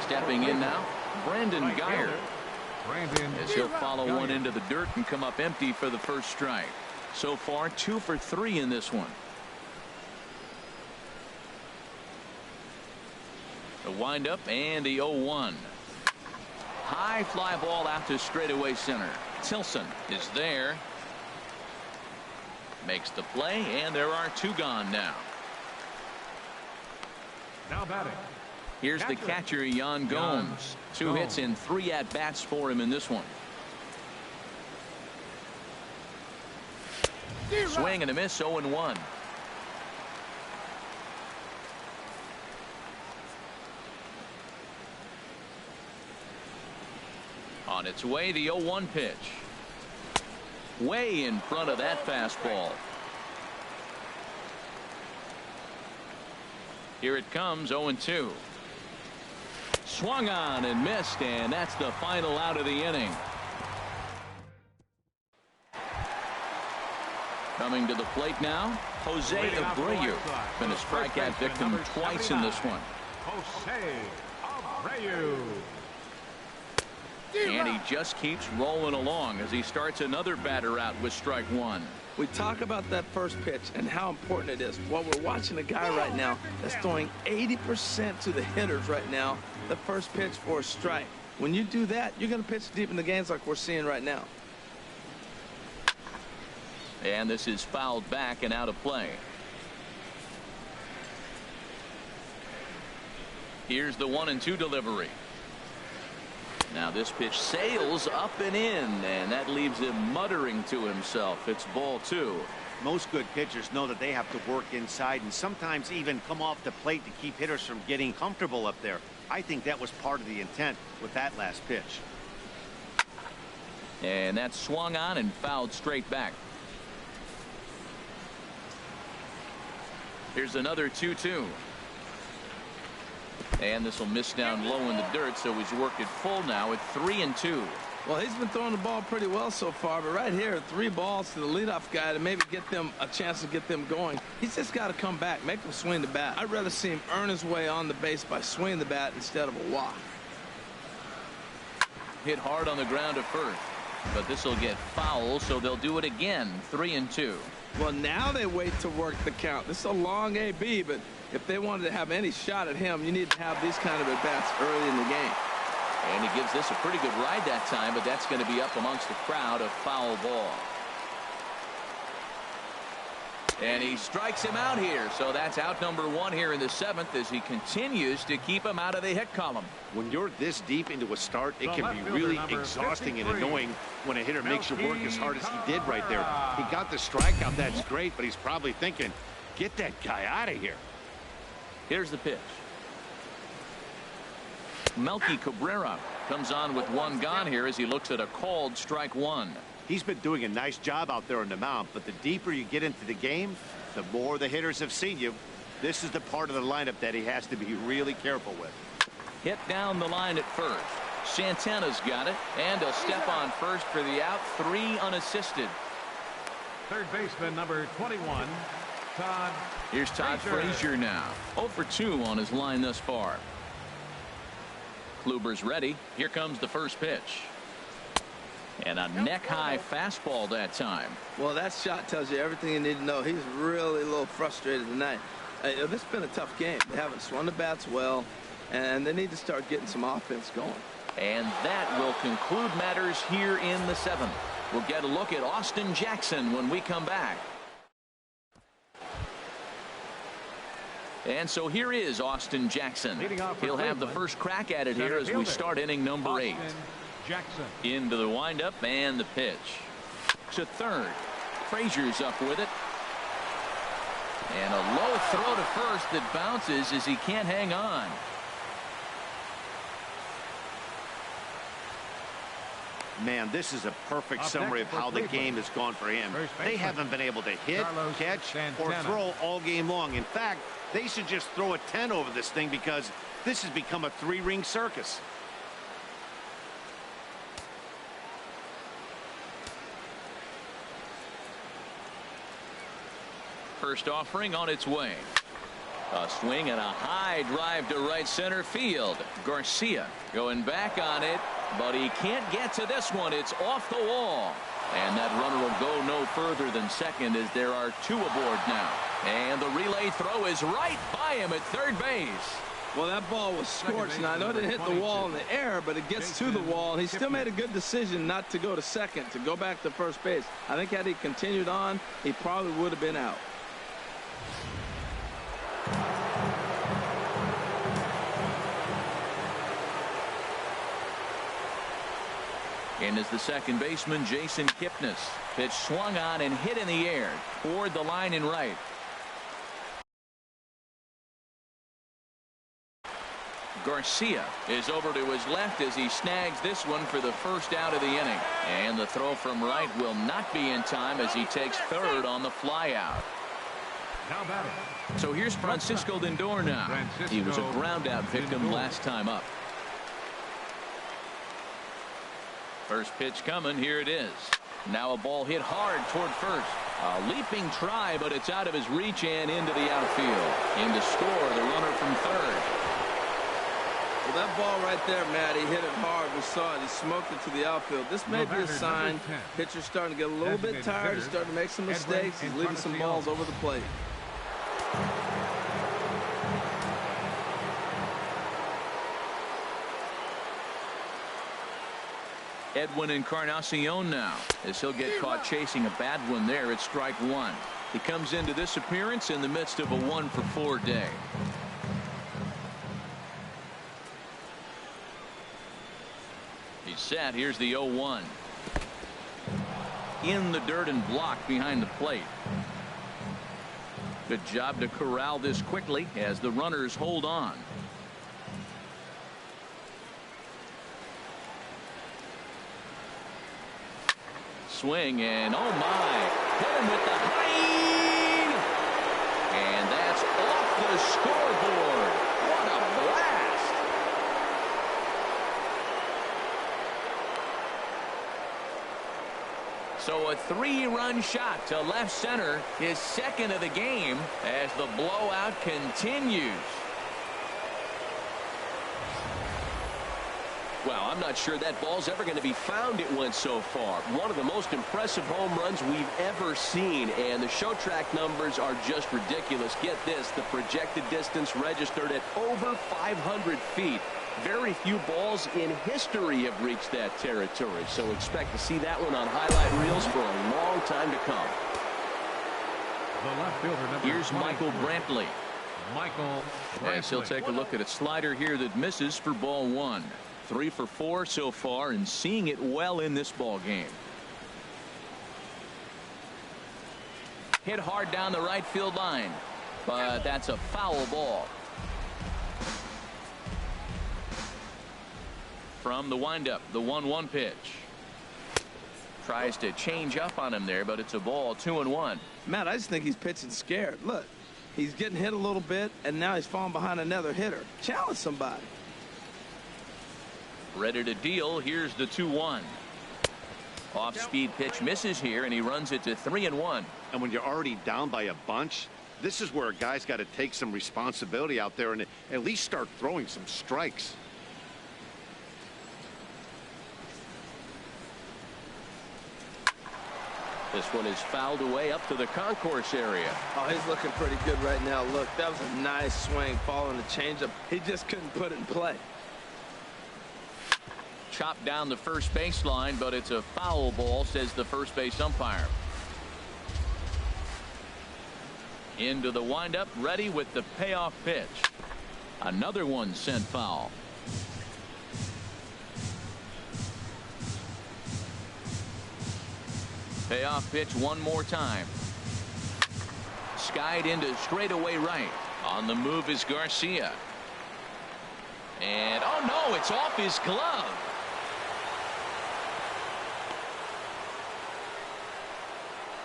Stepping in now, Brandon Guyer, as he'll follow one into the dirt and come up empty for the first strike. So far 2 for 3 in this one. The windup and the 0-1. High fly ball out to straightaway center. Tilson is there. Makes the play, and there are 2 gone now. Now batting. Here's the catcher, Yan Gomes. 2 hits and 3 at-bats for him in this one. Swing and a miss, 0-1. On its way, the 0-1 pitch. Way in front of that fastball. Here it comes, 0-2. Swung on and missed, and that's the final out of the inning. Coming to the plate now, Jose Abreu. Been a strikeout victim twice in this one. Jose Abreu. And he just keeps rolling along as he starts another batter out with strike 1. We talk about that first pitch and how important it is. Well, we're watching a guy right now that's throwing 80% to the hitters right now, the first pitch for a strike. When you do that, you're going to pitch deep in the games like we're seeing right now. And this is fouled back and out of play. Here's the 1-2 delivery. Now this pitch sails up and in, and that leaves him muttering to himself. It's ball 2. Most good pitchers know that they have to work inside and sometimes even come off the plate to keep hitters from getting comfortable up there. I think that was part of the intent with that last pitch. And that swung on and fouled straight back. Here's another 2-2. And this will miss down low in the dirt, so he's worked it full now at 3-2. Well, he's been throwing the ball pretty well so far, but right here, 3 balls to the leadoff guy to maybe get them a chance to get them going. He's just got to come back, make them swing the bat. I'd rather see him earn his way on the base by swinging the bat instead of a walk. Hit hard on the ground at first, but this will get foul, so they'll do it again. 3-2. Well, now they wait to work the count. This is a long AB, but if they wanted to have any shot at him, you need to have these kind of at-bats early in the game. And he gives this a pretty good ride that time, but that's going to be up amongst the crowd, a foul ball. And he strikes him out here, so that's out number 1 here in the 7th as he continues to keep him out of the hit column. When you're this deep into a start, it can be really exhausting and annoying when a hitter makes you work as hard as he did right there. He got the strikeout, that's great, but he's probably thinking, get that guy out of here. Here's the pitch. Melky Cabrera comes on with 1 gone here as he looks at a called strike 1. He's been doing a nice job out there on the mound, but the deeper you get into the game, the more the hitters have seen you. This is the part of the lineup that he has to be really careful with. Hit down the line at first. Santana's got it, and a step on first for the out. 3 unassisted. Third baseman number 21, Todd. Here's Todd Frazier now. 0 for 2 on his line thus far. Kluber's ready. Here comes the first pitch. And a neck-high fastball that time. Well, that shot tells you everything you need to know. He's really a little frustrated tonight. This has been a tough game. They haven't swung the bats well, and they need to start getting some offense going. And that will conclude matters here in the 7th. We'll get a look at Austin Jackson when we come back. And so here is Austin Jackson. He'll have the first crack at it here as we start inning number 8. Jackson. Into the windup and the pitch. To third. Frazier's up with it. And a low throw to first that bounces as he can't hang on. Man, this is a perfect summary of how the game has gone for him. They haven't been able to hit, catch, or throw all game long. In fact, they should just throw a 10 over this thing because this has become a 3-ring circus. First offering on its way. A swing and a high drive to right center field. Garcia going back on it, but he can't get to this one. It's off the wall. And that runner will go no further than second as there are 2 aboard now. And the relay throw is right by him at third base. Well, that ball was scorched. Now, I know it didn't hit the wall in the air, but it gets to the wall. He still made a good decision not to go to second, to go back to first base. I think had he continued on, he probably would have been out. In is the second baseman, Jason Kipnis. Pitch swung on and hit in the air toward the line and right. Garcia is over to his left as he snags this one for the first out of the inning. And the throw from right will not be in time as he takes third on the flyout. So here's Francisco Lindor now. He was a ground out victim last time up. First pitch coming. Here it is. Now a ball hit hard toward first. A leaping try, but it's out of his reach and into the outfield. In to score the runner from third. that ball right there, Matt, he hit it hard. We saw it. He smoked it to the outfield. This may be a sign pitcher's starting to get a little bit tired. He's starting to make some mistakes. He's leaving some balls over the plate. Edwin Encarnacion now, as he'll get caught chasing a bad one there at strike one. He comes into this appearance in the midst of a 1-for-4 day. He's set. Here's the 0-1. In the dirt and blocked behind the plate. Good job to corral this quickly as the runners hold on. Swing and oh my, hit him with the height, and that's off the scoreboard. What a blast. So a 3-run shot to left center, his second of the game, as the blowout continues. Well, I'm not sure that ball's ever going to be found. It went so far. One of the most impressive home runs we've ever seen, and the show track numbers are just ridiculous. Get this, the projected distance registered at over 500 feet. Very few balls in history have reached that territory, so expect to see that one on highlight reels for a long time to come. The left fielder, number Here's Michael 24. Brantley. Michael As he'll take a look at a slider here that misses for ball one. 3 for 4 so far and seeing it well in this ball game. Hit hard down the right field line, but that's a foul ball. From the windup, the 1-1 pitch. Tries to change up on him there, but it's a ball. 2-1. Matt, I just think he's pitching scared. Look, he's getting hit a little bit, and now he's falling behind another hitter. Challenge somebody. Ready to deal. Here's the 2-1. Off-speed pitch misses here, and he runs it to 3-1. And when you're already down by a bunch, this is where a guy's got to take some responsibility out there and at least start throwing some strikes. This one is fouled away up to the concourse area. Oh, he's looking pretty good right now. Look, that was a nice swing following the changeup. He just couldn't put it in play. Chopped down the first baseline, but it's a foul ball, says the first base umpire. Into the windup, ready with the payoff pitch. Another one sent foul. Payoff pitch one more time. Skied into straightaway right. On the move is Garcia. And oh no, it's off his glove.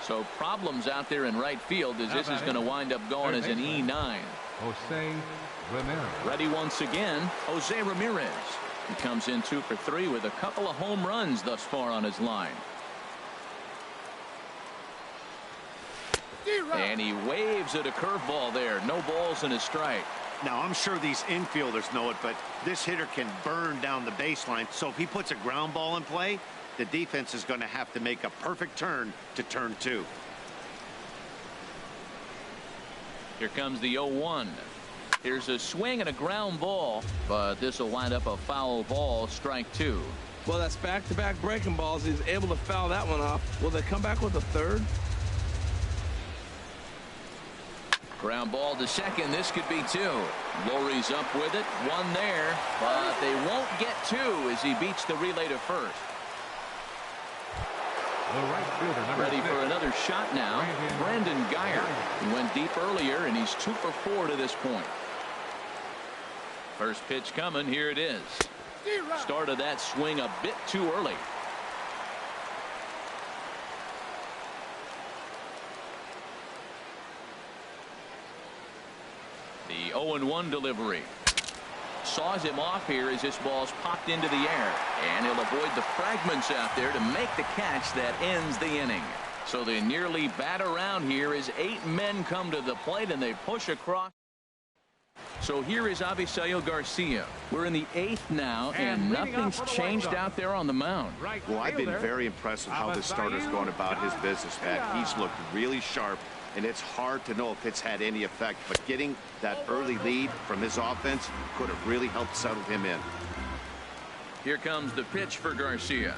So problems out there in right field as this is going to wind up going as an E9. Jose Ramirez. Ready once again, Jose Ramirez. He comes in 2 for 3 with a couple of home runs thus far on his line. And he waves at a curveball there. No balls and a strike. Now, I'm sure these infielders know it, but this hitter can burn down the baseline. So if he puts a ground ball in play, the defense is going to have to make a perfect turn to turn 2. Here comes the 0-1. Here's a swing and a ground ball, but this will wind up a foul ball, strike 2. Well, that's back-to-back breaking balls. He's able to foul that one off. Will they come back with a third? Ground ball to second. This could be 2. Lowry's up with it. 1 there, but they won't get 2 as he beats the relay to first. The right fielder, number Ready 6. for another shot now. Brandon Geyer. He went deep earlier, and he's 2 for 4 to this point. First pitch coming. Here it is. Started that swing a bit too early. The 0-1 delivery. Saws him off here as this ball's popped into the air, and he'll avoid the fragments out there to make the catch that ends the inning. So they nearly bat around here as 8 men come to the plate and they push across. So here is Avisail Garcia. We're in the 8th now, and nothing's changed out there on the mound. Well, I've been very impressed with how this starter's going about his business, Pat. He's looked really sharp, and it's hard to know if it's had any effect. But getting that early lead from his offense could have really helped settle him in. Here comes the pitch for Garcia.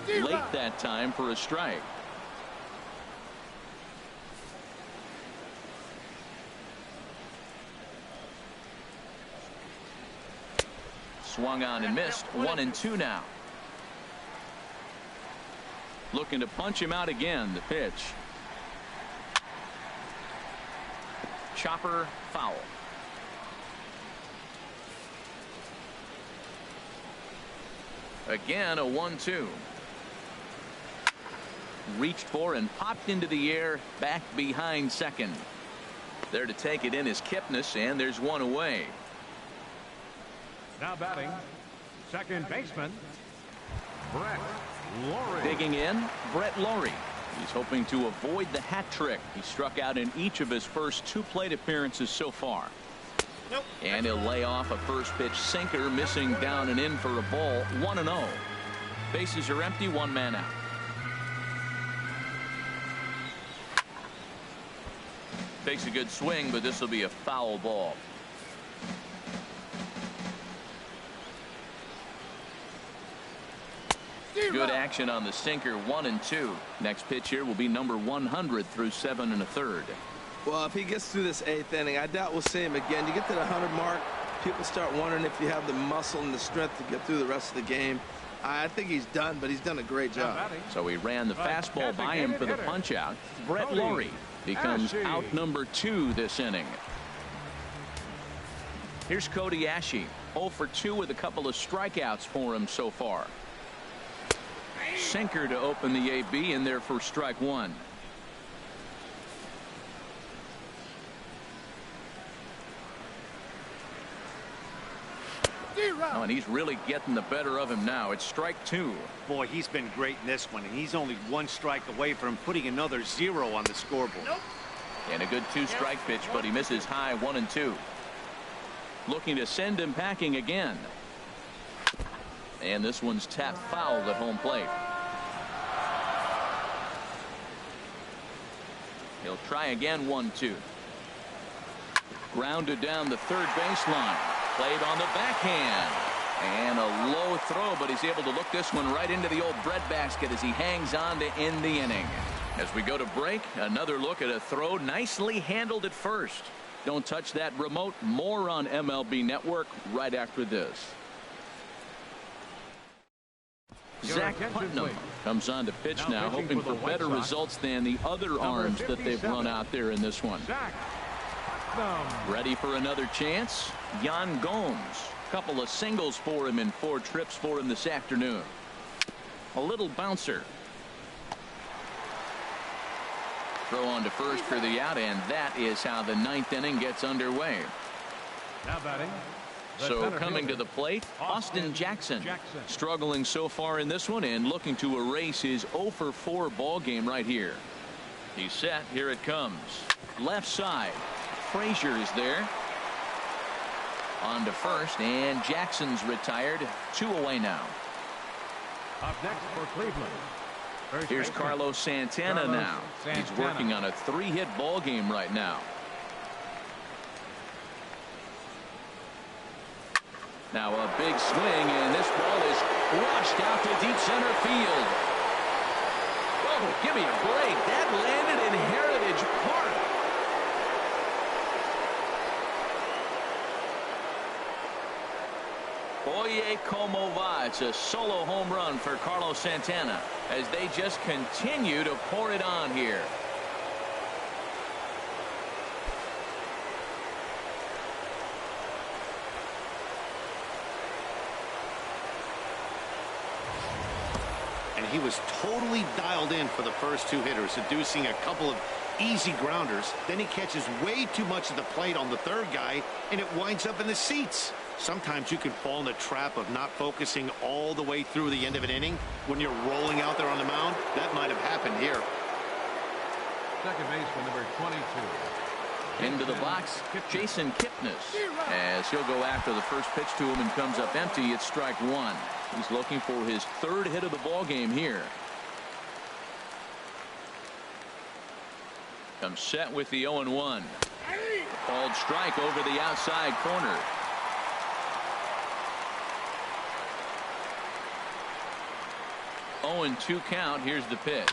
Late that time for a strike. Swung on and missed. 1-2 now. Looking to punch him out again. The pitch. Chopper foul. Again a 1-2. Reached for and popped into the air back behind second. There to take it in is Kipnis, and there's one away. Now batting, second baseman, Brett Lawrie. Digging in, Brett Lawrie. He's hoping to avoid the hat trick. He struck out in each of his first 2 plate appearances so far. Nope. And he'll lay off a first pitch sinker, missing down and in for a ball. 1-0. Bases are empty, 1 man out. Takes a good swing, but this will be a foul ball. Good action on the sinker. 1-2. Next pitch here will be number 100 through 7 1/3. Well, if he gets through this 8th inning, I doubt we'll see him again. You get to the 100 mark, people start wondering if you have the muscle and the strength to get through the rest of the game. I think he's done, but he's done a great job. So he ran the fastball by him for the punch out. Brett Lawrie becomes out number 2 this inning. Here's Cody Ashe. 0 for 2 with a couple of strikeouts for him so far. Sinker to open the AB, in there for strike 1. Oh, and he's really getting the better of him now. It's strike 2. Boy, he's been great in this one, and he's only 1 strike away from putting another 0 on the scoreboard. Nope. And a good 2-strike pitch, but he misses high. 1-2. Looking to send him packing again. And this one's tapped foul at home plate. He'll try again. 1-2. Grounded down the third baseline. Played on the backhand. And a low throw, but he's able to look this one right into the old breadbasket as he hangs on to end the inning. As we go to break, another look at a throw nicely handled at first. Don't touch that remote. More on MLB Network right after this. Zach Putnam comes on to pitch now, hoping for better results than the other arms that they've run out there in this one. Ready for another chance? Yan Gomes. Couple of singles for him in 4 trips for him this afternoon. A little bouncer. Throw on to first for the out, and that is how the 9th inning gets underway. Now batting. So coming to the plate, Austin Jackson. Struggling so far in this one and looking to erase his 0 for 4 ball game right here. He's set. Here it comes. Left side. Frazier is there. On to first, and Jackson's retired. 2 away now. Up next for Cleveland. Here's Carlos Santana now. He's working on a 3-hit ball game right now. Now a big swing, and this ball is crushed out to deep center field. Oh, give me a break. That landed in Heritage Park. Oye, como va. It's a solo home run for Carlos Santana as they just continue to pour it on here. And he was totally dialed in for the first 2 hitters, seducing a couple of easy grounders. Then he catches way too much of the plate on the 3rd guy, and it winds up in the seats. Sometimes you can fall in the trap of not focusing all the way through the end of an inning when you're rolling out there on the mound. That might have happened here. Second baseman, number 22, Into the box, Jason Kipnis, as he'll go after the first pitch to him and comes up empty. It's strike one. He's looking for his third hit of the ball game here. Comes set with the 0-1. Called strike over the outside corner. Oh, 0-2 count. Here's the pitch.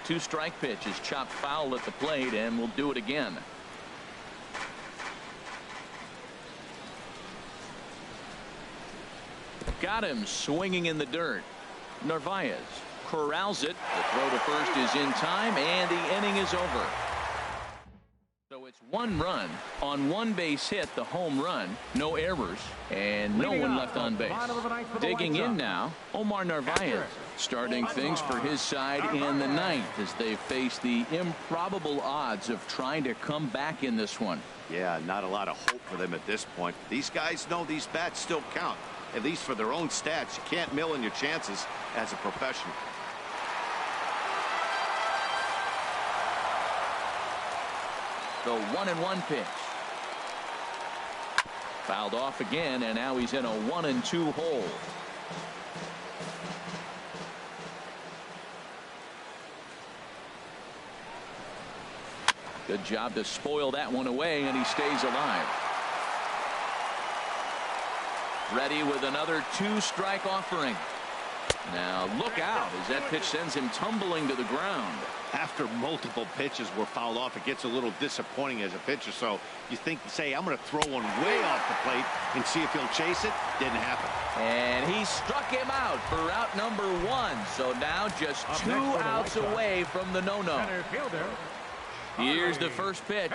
2-strike pitch is chopped foul at the plate, and we'll do it again. Got him swinging in the dirt. Narvaez corrals it. The throw to first is in time, and the inning is over. So it's 1 run on 1 base hit, the home run, no errors, and no one left on base. Digging in now, Omar Narvaez, starting things for his side in the 9th as they face the improbable odds of trying to come back in this one. Yeah, not a lot of hope for them at this point. These guys know these bats still count, at least for their own stats. You can't mill in your chances as a professional. The 1-1 pitch. Fouled off again, and now he's in a 1-2 hole. Good job to spoil that one away, and he stays alive. Ready with another 2-strike offering. Now look out as that pitch sends him tumbling to the ground. After multiple pitches were fouled off, it gets a little disappointing as a pitcher. So you think, say, I'm going to throw one way off the plate and see if he'll chase it. Didn't happen. And he struck him out for out number 1. So now just 2 outs away from the no-no. Here's the first pitch.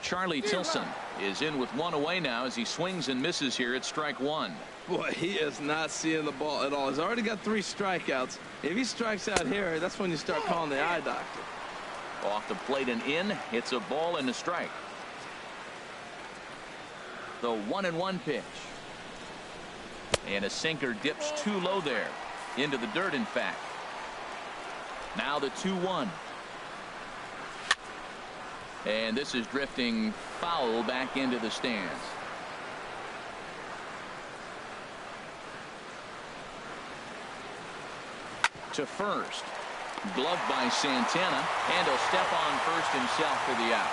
Charlie Tilson is in with 1 away now as he swings and misses here at strike 1. Boy, he is not seeing the ball at all. He's already got 3 strikeouts. If he strikes out here, that's when you start calling the eye doctor. Off the plate and in. It's a ball and a strike. The 1-1 pitch. And a sinker dips too low there. Into the dirt, in fact. Now the 2-1. And this is drifting foul back into the stands. To first. Gloved by Santana, and he'll step on first himself for the out.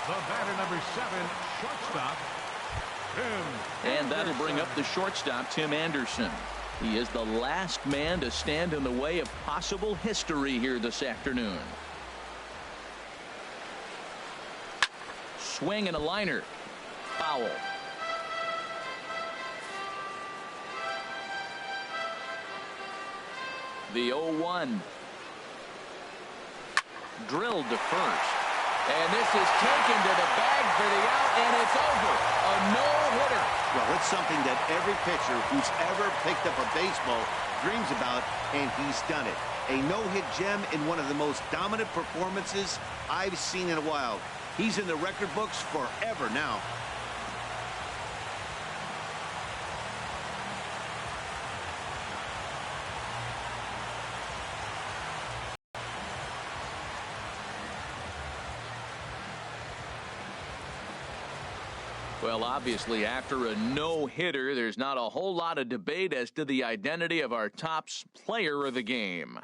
The batter, number 7, shortstop, Tim And that'll bring up the shortstop, Tim Anderson. He is the last man to stand in the way of possible history here this afternoon. Swing and a liner. Foul. The 0-1. Drilled to first. And this is taken to the bag for the out, and it's over. A no-hitter. Well, it's something that every pitcher who's ever picked up a baseball dreams about, and he's done it. A no-hit gem in one of the most dominant performances I've seen in a while. He's in the record books forever now. Well, obviously, after a no-hitter, there's not a whole lot of debate as to the identity of our top player of the game.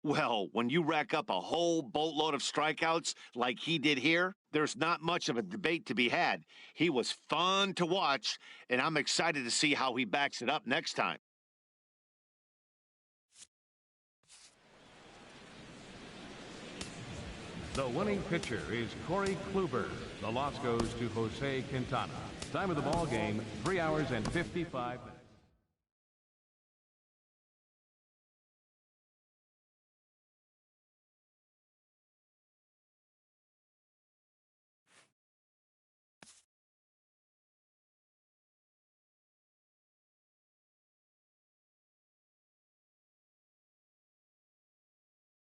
Well, when you rack up a whole boatload of strikeouts like he did here, there's not much of a debate to be had. He was fun to watch, and I'm excited to see how he backs it up next time. The winning pitcher is Corey Kluber. The loss goes to Jose Quintana. Time of the ball game, 3 hours and 55 minutes.